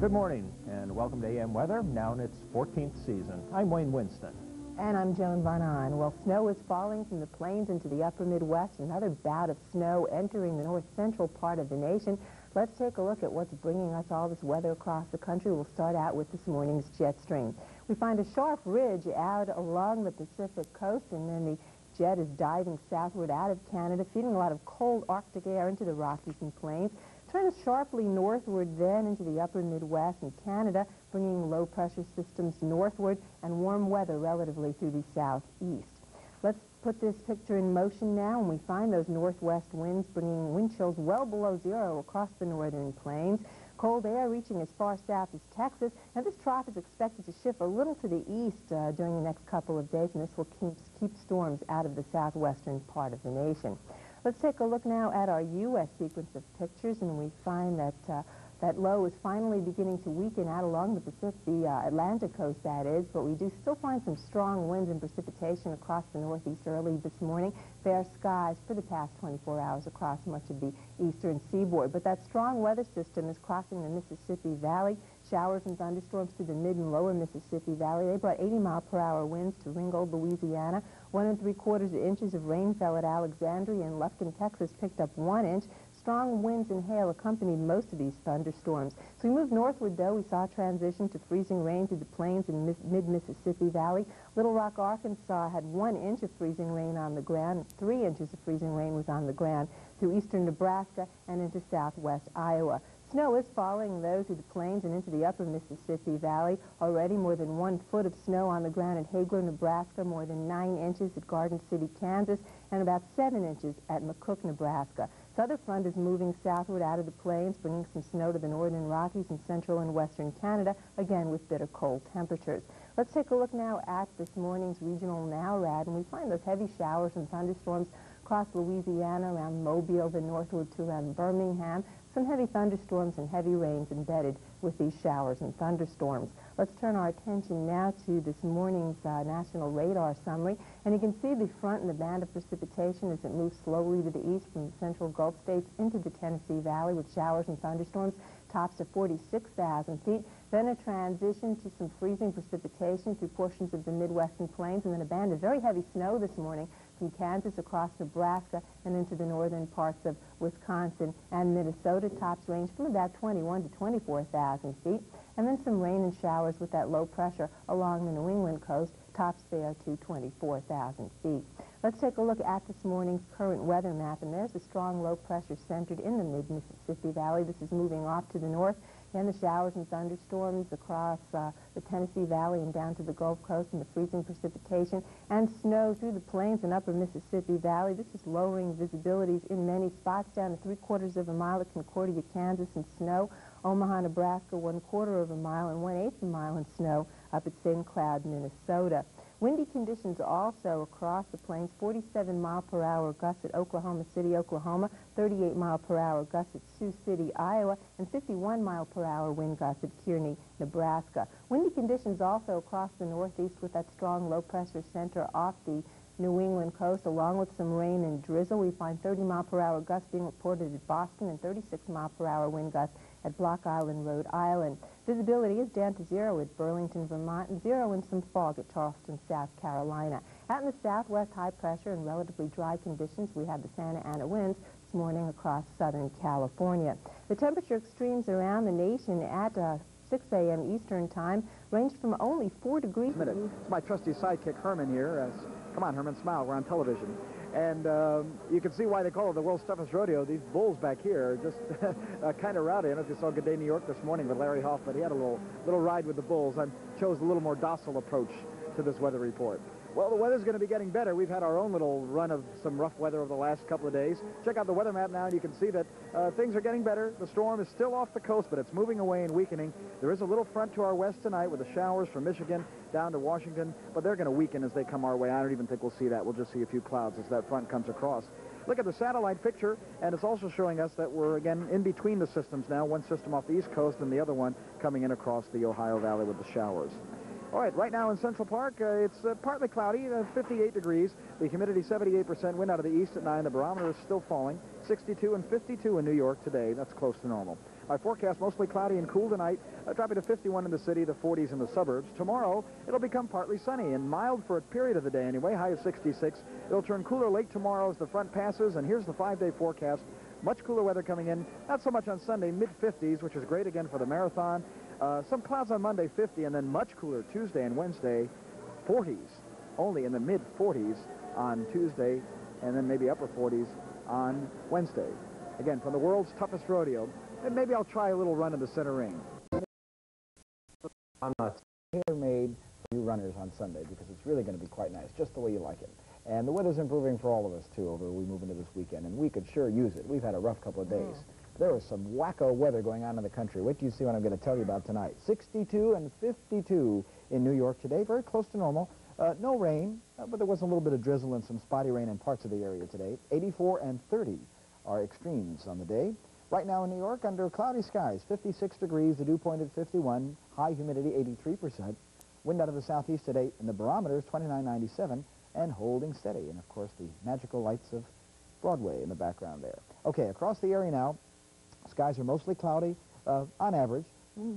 S6: Good morning, and welcome to AM Weather, now in its 14th season. I'm Wayne Winston.
S1: And I'm Joan Von Ahn. Well, snow is falling from the plains into the upper Midwest. Another bout of snow entering the north-central part of the nation. Let's take a look at what's bringing us all this weather across the country. We'll start out with this morning's jet stream. We find a sharp ridge out along the Pacific coast, and then the jet is diving southward out of Canada, feeding a lot of cold Arctic air into the Rockies and Plains. Turns sharply northward then into the upper Midwest and Canada, bringing low-pressure systems northward and warm weather relatively through the southeast. Let's put this picture in motion now, and we find those northwest winds bringing wind chills well below zero across the northern plains. Cold air reaching as far south as Texas, and this trough is expected to shift a little to the east during the next couple of days, and this will keep storms out of the southwestern part of the nation. Let's take a look now at our U.S. sequence of pictures, and we find that that low is finally beginning to weaken out along the Atlantic coast, that is, but we do still find some strong winds and precipitation across the northeast early this morning. Fair skies for the past 24 hours across much of the eastern seaboard. But that strong weather system is crossing the Mississippi Valley. Showers and thunderstorms through the mid and lower Mississippi Valley. They brought 80-mile-per-hour winds to Ringgold, Louisiana. 1 3/4 inches of rain fell at Alexandria, and Lufkin, Texas picked up 1 inch. Strong winds and hail accompanied most of these thunderstorms. So we moved northward, though. We saw a transition to freezing rain through the plains in mid-Mississippi Valley. Little Rock, Arkansas had 1 inch of freezing rain on the ground. 3 inches of freezing rain was on the ground through eastern Nebraska and into southwest Iowa. Snow is falling, though, through the plains and into the upper Mississippi Valley. Already more than 1 foot of snow on the ground at Hagler, Nebraska, more than 9 inches at Garden City, Kansas, and about 7 inches at McCook, Nebraska. southern front is moving southward out of the plains, bringing some snow to the northern Rockies and central and western Canada, again with bitter cold temperatures. Let's take a look now at this morning's regional NOWRAD, and we find those heavy showers and thunderstorms across Louisiana, around Mobile, then northward to around Birmingham. Some heavy thunderstorms and heavy rains embedded with these showers and thunderstorms. Let's turn our attention now to this morning's national radar summary. And you can see the front and the band of precipitation as it moves slowly to the east from the central Gulf states into the Tennessee Valley with showers and thunderstorms, tops to 46,000 feet. Then a transition to some freezing precipitation through portions of the Midwestern plains, and then a band of very heavy snow this morning from Kansas across Nebraska and into the northern parts of Wisconsin and Minnesota. Tops range from about 21 to 24,000 feet. And then some rain and showers with that low pressure along the New England coast. Tops there to 24,000 feet. Let's take a look at this morning's current weather map, and there's a strong low pressure centered in the mid-Mississippi Valley. This is moving off to the north, and the showers and thunderstorms across the Tennessee Valley and down to the Gulf Coast, and the freezing precipitation and snow through the plains and upper Mississippi Valley. This is lowering visibilities in many spots down to 3/4 of a mile at Concordia, Kansas, in snow. Omaha, Nebraska, 1/4 of a mile and 1/8 of a mile in snow up at St. Cloud, Minnesota. Windy conditions also across the plains, 47-mile-per-hour gusts at Oklahoma City, Oklahoma, 38-mile-per-hour gusts at Sioux City, Iowa, and 51-mile-per-hour wind gusts at Kearney, Nebraska. Windy conditions also across the northeast with that strong low-pressure center off the New England coast, along with some rain and drizzle. We find 30-mile-per-hour gusts being reported at Boston and 36-mile-per-hour wind gusts at Block Island, Rhode Island. Visibility is down to 0 at Burlington, Vermont, and 0 in some fog at Charleston, South Carolina. Out in the southwest, high pressure and relatively dry conditions. We have the Santa Ana winds this morning across southern California. The temperature extremes around the nation at 6 a.m. Eastern time ranged from only 4 degrees.
S2: It's my trusty sidekick, Herman, here. Come on, Herman, smile. We're on television. And you can see why they call it the world's toughest rodeo. These bulls back here are just kind of rowdy. I don't know if you saw Good Day New York this morning with Larry Hoff, but he had a little ride with the bulls and chose a little more docile approach to this weather report. Well, the weather's going to be getting better. We've had our own little run of some rough weather over the last couple of days. Check out the weather map now, and you can see that things are getting better. The storm is still off the coast, but it's moving away and weakening. There is a little front to our west tonight with the showers from Michigan down to Washington, but they're going to weaken as they come our way. I don't even think we'll see that. We'll just see a few clouds as that front comes across. Look at the satellite picture, and it's also showing us that we're, again, in between the systems now. One system off the east coast and the other one coming in across the Ohio Valley with the showers. All right, right now in Central Park, it's partly cloudy, 58 degrees. The humidity 78%, wind out of the east at 9. The barometer is still falling. 62 and 52 in New York today. That's close to normal. Our forecast, mostly cloudy and cool tonight, dropping to 51 in the city, the 40s in the suburbs. Tomorrow, it'll become partly sunny and mild for a period of the day anyway, high of 66. It'll turn cooler late tomorrow as the front passes, and here's the 5-day forecast. Much cooler weather coming in, not so much on Sunday, mid-50s, which is great again for the marathon. Some clouds on Monday, 50, and then much cooler Tuesday and Wednesday, 40s. Only in the mid-40s on Tuesday, and then maybe upper 40s on Wednesday. Again, from the world's toughest rodeo, and maybe I'll try a little run in the center ring.
S4: I'm not tailor-made for you runners on Sunday because it's really going to be quite nice, just the way you like it. And the weather's improving for all of us, too, over we move into this weekend, and we could sure use it. We've had a rough couple of days. There was some wacko weather going on in the country. Wait till you see what I'm going to tell you about tonight. 62 and 52 in New York today, very close to normal. No rain, but there was a little bit of drizzle and some spotty rain in parts of the area today. 84 and 30 are extremes on the day. Right now in New York, under cloudy skies, 56 degrees, the dew point at 51, high humidity 83%, wind out of the southeast at 8, and the barometer is 29.97, and holding steady. And, of course, the magical lights of Broadway in the background there. Okay, across the area now, skies are mostly cloudy on average.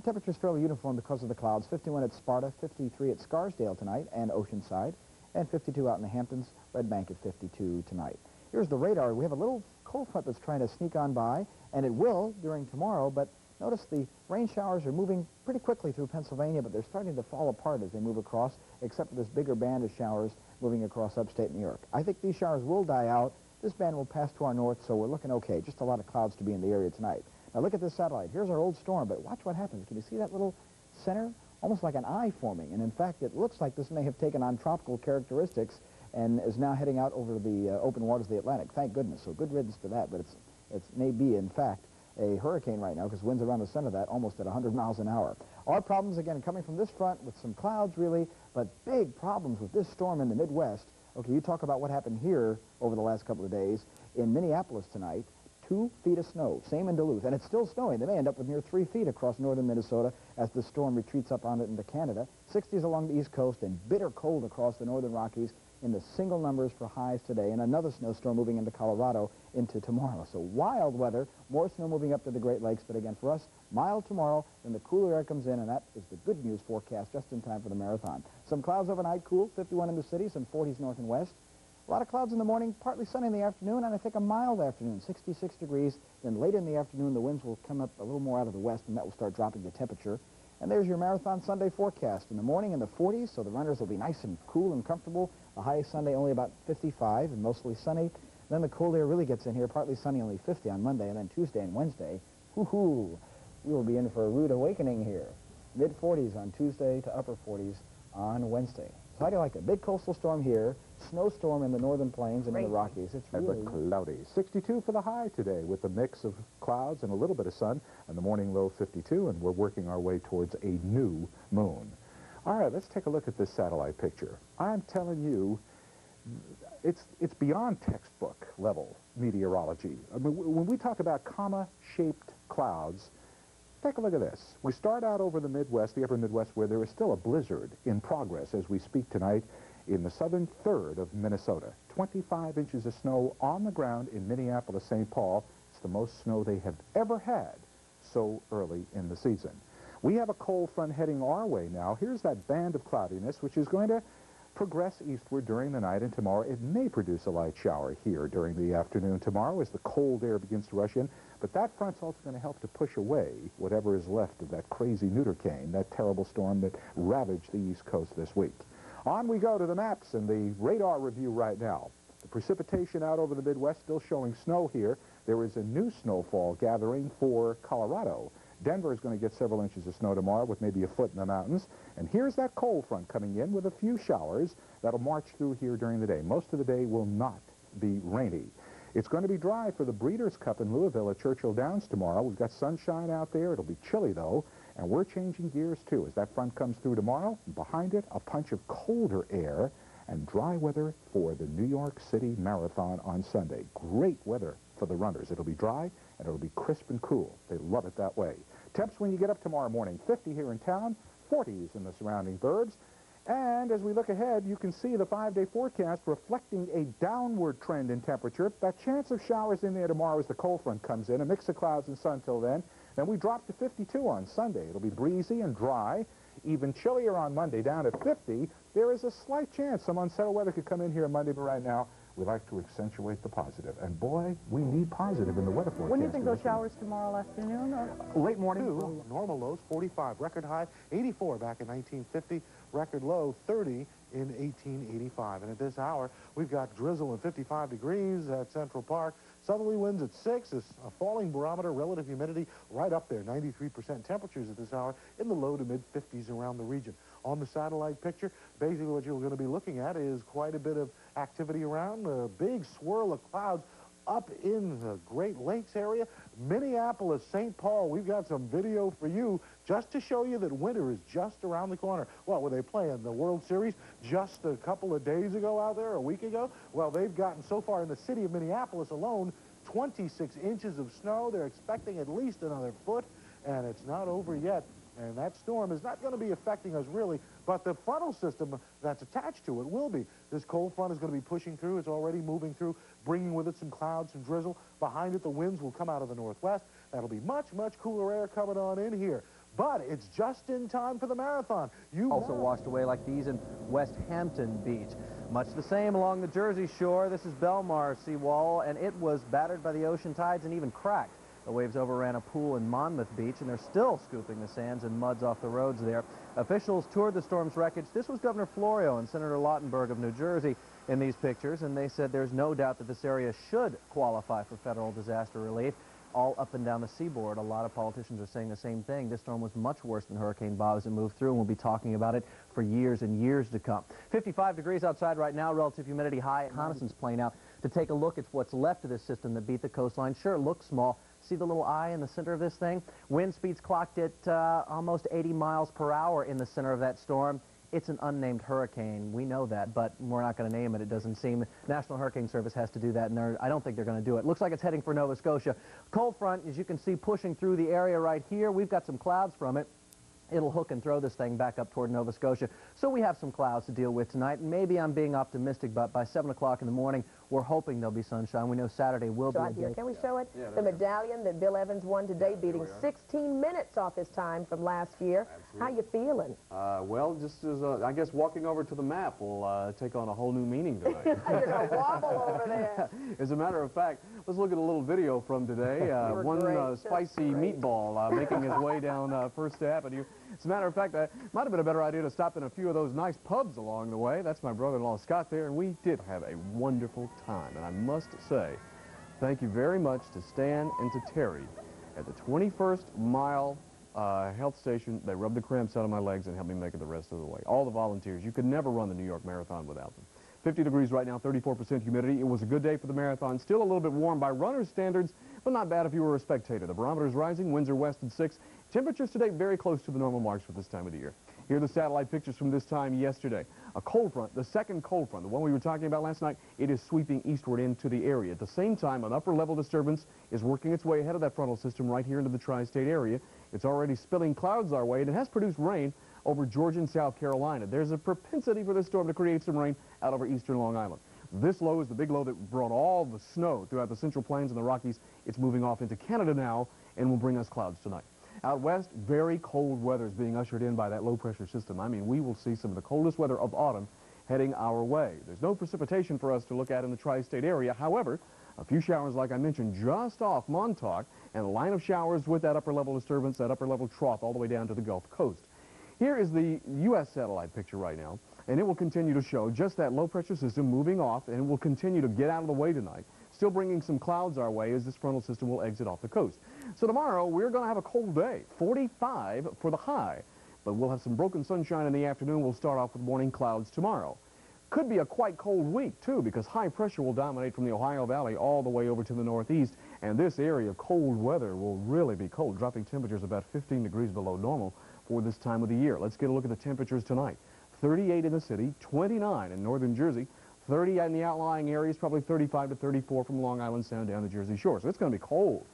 S4: Temperature's fairly uniform because of the clouds. 51 at Sparta, 53 at Scarsdale tonight and Oceanside, and 52 out in the Hamptons, Red Bank at 52 tonight. Here's the radar. We have a little cold front that's trying to sneak on by, and it will during tomorrow, but notice the rain showers are moving pretty quickly through Pennsylvania, but they're starting to fall apart as they move across, except for this bigger band of showers moving across upstate New York. I think these showers will die out. This band will pass to our north, so we're looking okay. Just a lot of clouds to be in the area tonight. Now look at this satellite. Here's our old storm, but watch what happens. Can you see that little center? Almost like an eye forming, and in fact, it looks like this may have taken on tropical characteristics and is now heading out over the open waters of the Atlantic. Thank goodness, so good riddance to that, but it's It may be, in fact, a hurricane right now because winds around the center of that almost at 100 miles an hour. Our problems, again, coming from this front with some clouds, really, but big problems with this storm in the Midwest. Okay, you talk about what happened here over the last couple of days. In Minneapolis tonight, 2 feet of snow. Same in Duluth. And it's still snowing. They may end up with near 3 feet across northern Minnesota as the storm retreats up on it into Canada. 60s along the East Coast and bitter cold across the northern Rockies in the single numbers for highs today. And another snowstorm moving into Colorado into tomorrow. So wild weather, more snow moving up to the Great Lakes. But again, for us, mild tomorrow, then the cooler air comes in, and that is the good news forecast just in time for the marathon. Some clouds overnight, cool, 51 in the city, some 40s north and west. A lot of clouds in the morning, partly sunny in the afternoon, and I think a mild afternoon, 66 degrees. Then later in the afternoon, the winds will come up a little more out of the west, and that will start dropping the temperature. And there's your Marathon Sunday forecast. In the morning in the 40s, so the runners will be nice and cool and comfortable. The high Sunday only about 55 and mostly sunny. Then the cold air really gets in here, partly sunny, only 50 on Monday, and then Tuesday and Wednesday, whoo-hoo, we will be in for a rude awakening here. Mid-40s on Tuesday to upper 40s on Wednesday. So how do you like it? Big coastal storm here, snowstorm in the northern plains and in the Rockies. It's really
S8: cloudy. 62 for the high today with a mix of clouds and a little bit of sun, and the morning low 52, and we're working our way towards a new moon. All right, let's take a look at this satellite picture. I'm telling you, it's beyond textbook level meteorology. I mean, when we talk about comma-shaped clouds, take a look at this. We start out over the Midwest, the upper Midwest, where there is still a blizzard in progress as we speak tonight in the southern third of Minnesota. 25 inches of snow on the ground in Minneapolis, St. Paul. It's the most snow they have ever had so early in the season. We have a cold front heading our way now. Here's that band of cloudiness, which is going to progress eastward during the night, and tomorrow it may produce a light shower here during the afternoon tomorrow as the cold air begins to rush in. But that front's also going to help to push away whatever is left of that crazy Neutercane, that terrible storm that ravaged the East Coast this week. On we go to the maps and the radar review right now. The precipitation out over the Midwest still showing snow here. There is a new snowfall gathering for Colorado. Denver is going to get several inches of snow tomorrow with maybe a foot in the mountains. And here's that cold front coming in with a few showers that'll march through here during the day. Most of the day will not be rainy. It's going to be dry for the Breeders' Cup in Louisville at Churchill Downs tomorrow. We've got sunshine out there. It'll be chilly, though. And we're changing gears, too, as that front comes through tomorrow. Behind it, a punch of colder air and dry weather for the New York City Marathon on Sunday. Great weather for the runners. It'll be dry, and it'll be crisp and cool. They love it that way. Temps when you get up tomorrow morning, 50 here in town, 40s in the surrounding burbs. And as we look ahead, you can see the 5-day forecast reflecting a downward trend in temperature. That chance of showers in there tomorrow as the cold front comes in, a mix of clouds and sun till then. Then we drop to 52 on Sunday. It'll be breezy and dry, even chillier on Monday, down at 50. There is a slight chance some unsettled weather could come in here on Monday, but right now, we like to accentuate the positive. And boy, we need positive in the weather forecast.
S27: When do you think those showers tomorrow afternoon? Or?
S7: Late morning. Normal lows, 45. Record high, 84 back in 1950. Record low, 30 in 1885. And at this hour, we've got drizzle and 55 degrees at Central Park. Southerly winds at 6. It's a falling barometer, relative humidity right up there. 93% temperatures at this hour in the low to mid-50s around the region. On the satellite picture, basically what you're going to be looking at is quite a bit of activity around. A big swirl of clouds up in the Great Lakes area. Minneapolis, St. Paul, we've got some video for you just to show you that winter is just around the corner. Well, were they playing the World Series just a couple of days ago out there, a week ago? Well, they've gotten so far in the city of Minneapolis alone 26 inches of snow. They're expecting at least another foot, and it's not over yet. And that storm is not going to be affecting us really, but the frontal system that's attached to it will be. This cold front is going to be pushing through. It's already moving through, bringing with it some clouds, some drizzle. Behind it, the winds will come out of the northwest. That'll be much, much cooler air coming on in here. But it's just in time for the marathon. You
S12: also washed away like these in West Hampton Beach. Much the same along the Jersey Shore. This is Belmar seawall, and it was battered by the ocean tides and even cracked. The waves overran a pool in Monmouth Beach, and they're still scooping the sands and muds off the roads there. Officials toured the storm's wreckage. This was Governor Florio and Senator Lautenberg of New Jersey in these pictures, and they said there's no doubt that this area should qualify for federal disaster relief. All up and down the seaboard, a lot of politicians are saying the same thing. This storm was much worse than Hurricane Bob as it moved through, and we'll be talking about it for years and years to come. 55 degrees outside right now, relative humidity high. Reconnaissance plane out to take a look at what's left of this system that beat the coastline. Sure, it looks small. See the little eye in the center of this thing? Wind speeds clocked at almost 80 miles per hour in the center of that storm. It's an unnamed hurricane. We know that, but we're not going to name it, it doesn't seem. National Hurricane Service has to do that, and I don't think they're going to do it. Looks like it's heading for Nova Scotia. Cold front, as you can see, pushing through the area right here. We've got some clouds from it. It'll hook and throw this thing back up toward Nova Scotia. So we have some clouds to deal with tonight. Maybe I'm being optimistic, but by 7 o'clock in the morning, we're hoping there'll be sunshine. We know Saturday will be a day.
S10: Can we show it? The medallion that Bill Evans won today, beating 16 minutes off his time from last year. How you feeling?
S11: Well, just as I guess walking over to the map will take on a whole new meaning tonight.
S10: You're going to wobble over there.
S11: As a matter of fact, let's look at a little video from today. One spicy meatball making his way down First Avenue. As a matter of fact, it might have been a better idea to stop in a few of those nice pubs along the way. That's my brother-in-law Scott there, and we did have a wonderful time. And I must say, thank you very much to Stan and to Terry at the 21st Mile Health Station. They rubbed the cramps out of my legs and helped me make it the rest of the way. All the volunteers. You could never run the New York Marathon without them. 50 degrees right now, 34% humidity. It was a good day for the marathon. Still a little bit warm by runner's standards, but not bad if you were a spectator. The barometer's rising. Winds are west at 6. Temperatures today very close to the normal marks for this time of the year. Here are the satellite pictures from this time yesterday. A cold front, the second cold front, the one we were talking about last night, it is sweeping eastward into the area. At the same time, an upper level disturbance is working its way ahead of that frontal system right here into the tri-state area. It's already spilling clouds our way, and it has produced rain over Georgia and South Carolina. There's a propensity for this storm to create some rain out over eastern Long Island. This low is the big low that brought all the snow throughout the Central Plains and the Rockies. It's moving off into Canada now and will bring us clouds tonight. Out west, very cold weather is being ushered in by that low-pressure system. I mean, we will see some of the coldest weather of autumn heading our way. There's no precipitation for us to look at in the tri-state area. However, a few showers, like I mentioned, just off Montauk, and a line of showers with that upper-level disturbance, that upper-level trough all the way down to the Gulf Coast. Here is the U.S. satellite picture right now, and it will continue to show just that low-pressure system moving off, and it will continue to get out of the way tonight, still bringing some clouds our way as this frontal system will exit off the coast. So tomorrow, we're going to have a cold day, 45 for the high, but we'll have some broken sunshine in the afternoon. We'll start off with morning clouds tomorrow. Could be a quite cold week, too, because high pressure will dominate from the Ohio Valley all the way over to the northeast, and this area of cold weather will really be cold, dropping temperatures about 15 degrees below normal for this time of the year. Let's get a look at the temperatures tonight. 38 in the city, 29 in northern Jersey, 30 in the outlying areas, probably 35 to 34 from Long Island Sound down the Jersey Shore. So it's going to be cold.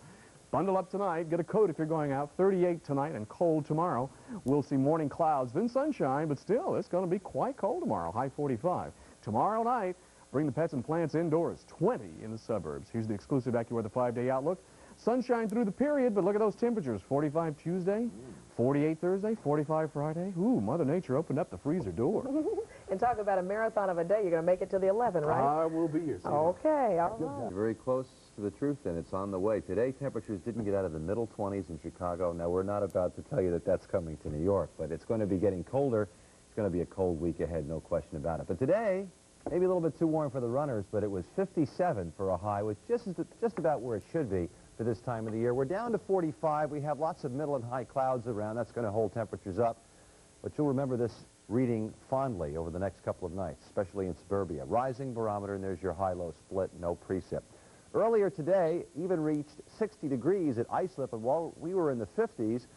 S11: Bundle up tonight, get a coat if you're going out. 38 tonight and cold tomorrow. We'll see morning clouds, then sunshine, but still, it's going to be quite cold tomorrow, high 45. Tomorrow night, bring the pets and plants indoors, 20 in the suburbs. Here's the exclusive AccuWeather 5-day outlook. Sunshine through the period, but look at those temperatures. 45 Tuesday, 48 Thursday, 45 Friday. Ooh, Mother Nature opened up the freezer door.
S10: And talk about a marathon of a day. You're going to make it to the 11, right?
S11: I will be here.
S10: Okay, all right.
S3: Very close to the truth, and it's on the way. Today, temperatures didn't get out of the middle 20s in Chicago. Now, we're not about to tell you that that's coming to New York, but it's going to be getting colder. It's going to be a cold week ahead, no question about it. But today, maybe a little bit too warm for the runners, but it was 57 for a high, which just about where it should be for this time of the year. We're down to 45. We have lots of middle and high clouds around. That's going to hold temperatures up. But you'll remember this reading fondly over the next couple of nights, especially in suburbia. Rising barometer, and there's your high-low split, no precip. Earlier today, even reached 60 degrees at Islip, and while we were in the 50s,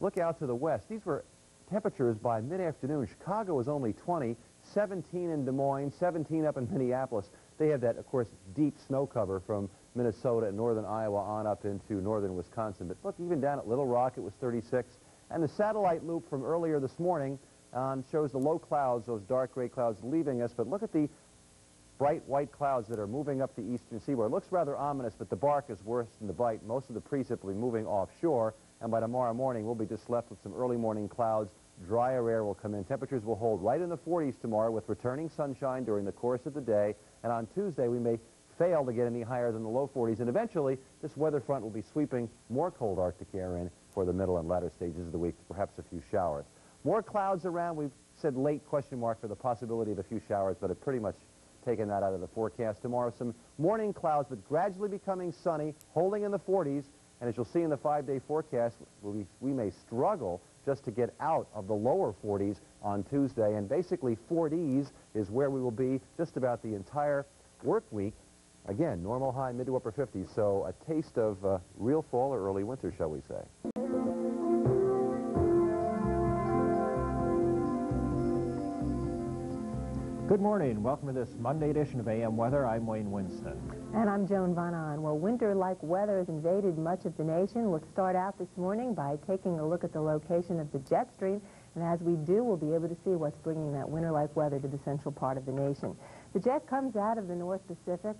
S3: look out to the west. These were temperatures by mid-afternoon. Chicago was only 20, 17 in Des Moines, 17 up in Minneapolis. They had that, of course, deep snow cover from Minnesota and northern Iowa on up into northern Wisconsin. But look, even down at Little Rock, it was 36. And the satellite loop from earlier this morning shows the low clouds, those dark gray clouds leaving us. But look at the bright white clouds that are moving up the eastern seaboard. It looks rather ominous, but the bark is worse than the bite. Most of the precip will be moving offshore. And by tomorrow morning, we'll be just left with some early morning clouds. Drier air will come in. Temperatures will hold right in the 40s tomorrow with returning sunshine during the course of the day. And on Tuesday, we may fail to get any higher than the low 40s. And eventually, this weather front will be sweeping more cold Arctic air in for the middle and latter stages of the week, perhaps a few showers. More clouds around. We've said late question mark for the possibility of a few showers, but have pretty much taken that out of the forecast. Tomorrow, some morning clouds, but gradually becoming sunny, holding in the 40s. And as you'll see in the 5-day forecast, we may struggle just to get out of the lower 40s on Tuesday. And basically, 40s is where we will be just about the entire work week Again, normal high, mid to upper 50s, so a taste of real fall or early winter, shall we say.
S6: Good morning. Welcome to this Monday edition of AM Weather. I'm Wayne Winston.
S1: And I'm Joan Von Ahn. Well, winter-like weather has invaded much of the nation. Let's start out this morning by taking a look at the location of the jet stream. And as we do, we'll be able to see what's bringing that winter-like weather to the central part of the nation. The jet comes out of the North Pacific,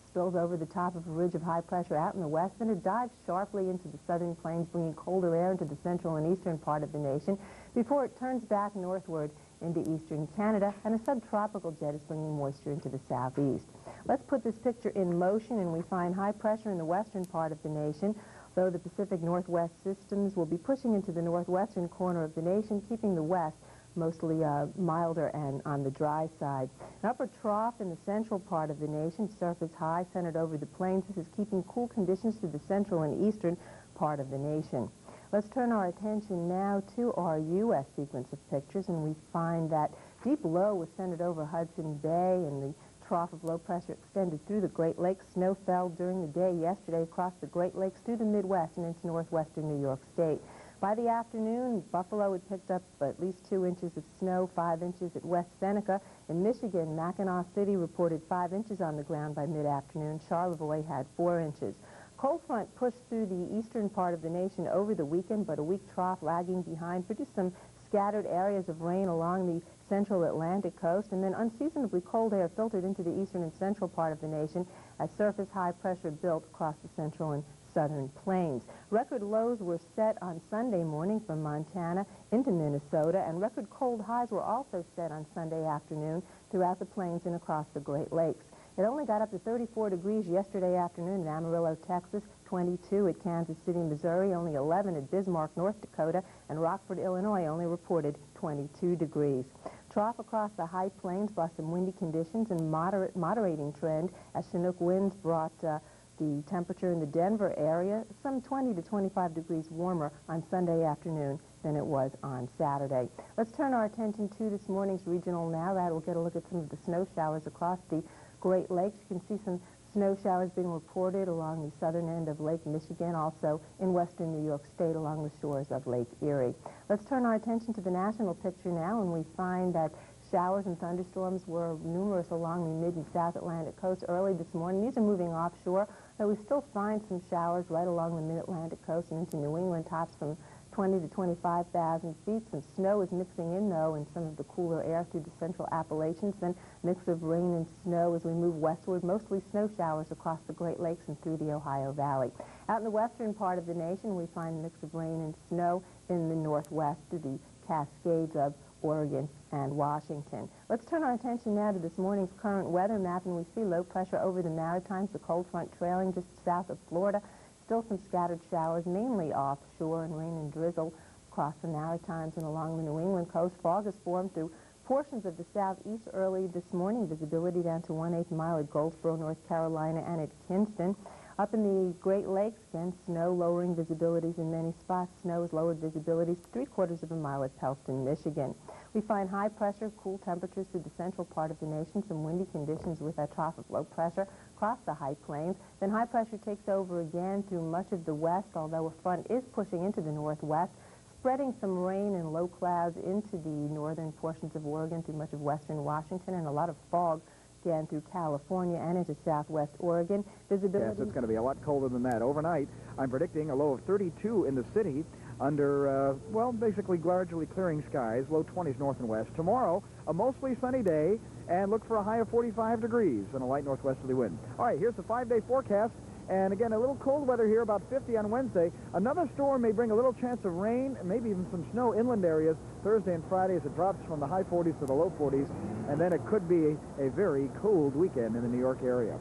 S1: spills over the top of a ridge of high pressure out in the west, then it dives sharply into the southern plains, bringing colder air into the central and eastern part of the nation before it turns back northward into eastern Canada, and a subtropical jet is bringing moisture into the southeast. Let's put this picture in motion, and we find high pressure in the western part of the nation, though the Pacific Northwest systems will be pushing into the northwestern corner of the nation, keeping the west mostly milder and on the dry side. An upper trough in the central part of the nation, surface high, centered over the plains. This is keeping cool conditions to the central and eastern part of the nation. Let's turn our attention now to our U.S. sequence of pictures, and we find that deep low was centered over Hudson Bay, and the trough of low pressure extended through the Great Lakes. Snow fell during the day yesterday across the Great Lakes through the Midwest and into northwestern New York State. By the afternoon, Buffalo had picked up at least 2 inches of snow, 5 inches at West Seneca. In Michigan, Mackinac City reported 5 inches on the ground by mid-afternoon. Charlevoix had 4 inches. Cold front pushed through the eastern part of the nation over the weekend, but a weak trough lagging behind produced some scattered areas of rain along the central Atlantic coast, and then unseasonably cold air filtered into the eastern and central part of the nation as surface high pressure built across the central and southern plains. Record lows were set on Sunday morning from Montana into Minnesota, and record cold highs were also set on Sunday afternoon throughout the plains and across the Great Lakes. It only got up to 34 degrees yesterday afternoon in Amarillo, Texas, 22 at Kansas City, Missouri, only 11 at Bismarck, North Dakota, and Rockford, Illinois only reported 22 degrees. Trough across the high plains brought some windy conditions and moderating trend as Chinook winds brought the temperature in the Denver area some 20 to 25 degrees warmer on Sunday afternoon than it was on Saturday. Let's turn our attention to this morning's regional now. We'll get a look at some of the snow showers across the Great Lakes. You can see some snow showers being reported along the southern end of Lake Michigan, also in western New York State along the shores of Lake Erie. Let's turn our attention to the national picture now, and we find that showers and thunderstorms were numerous along the mid and south Atlantic coast early this morning. These are moving offshore, though we still find some showers right along the mid-Atlantic coast and into New England, tops from 20 to 25,000 feet. Some snow is mixing in, though, in some of the cooler air through the central Appalachians. Then mix of rain and snow as we move westward, mostly snow showers across the Great Lakes and through the Ohio Valley. Out in the western part of the nation, we find a mix of rain and snow in the northwest through the Cascades of Oregon and Washington. Let's turn our attention now to this morning's current weather map, and we see low pressure over the Maritimes, the cold front trailing just south of Florida. Still some scattered showers, mainly offshore, and rain and drizzle across the Maritimes and along the New England coast. Fog is formed through portions of the southeast early this morning. Visibility down to 1/8 mile at Goldsboro, North Carolina, and at Kinston. Up in the Great Lakes, again, snow lowering visibilities in many spots. Snow has lowered visibilities 3/4 of a mile at Pelston, Michigan. We find high pressure, cool temperatures through the central part of the nation, some windy conditions with a trough of low pressure across the high plains. Then high pressure takes over again through much of the west, although a front is pushing into the northwest, spreading some rain and low clouds into the northern portions of Oregon through much of western Washington, and a lot of fog again through California and into southwest Oregon. Visibility...
S2: Yes, it's going to be a lot colder than that. Overnight, I'm predicting a low of 32 in the city under, well, basically largely clearing skies, low 20s north and west. Tomorrow, a mostly sunny day, and look for a high of 45 degrees and a light northwesterly wind. All right, here's the 5-day forecast. And again, a little cold weather here, about 50 on Wednesday. Another storm may bring a little chance of rain, and maybe even some snow inland areas Thursday and Friday as it drops from the high 40s to the low 40s. And then it could be a very cold weekend in the New York area.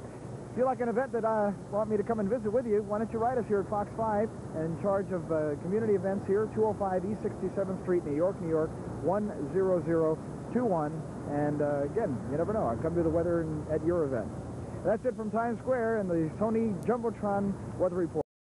S2: If you like an event that want me to come and visit with you, why don't you write us here at Fox 5, in charge of community events here, 205 East 67th Street, New York, 10021. And again, you never know. I'll come do the weather at your event. That's it from Times Square and the Sony Jumbotron Weather Report.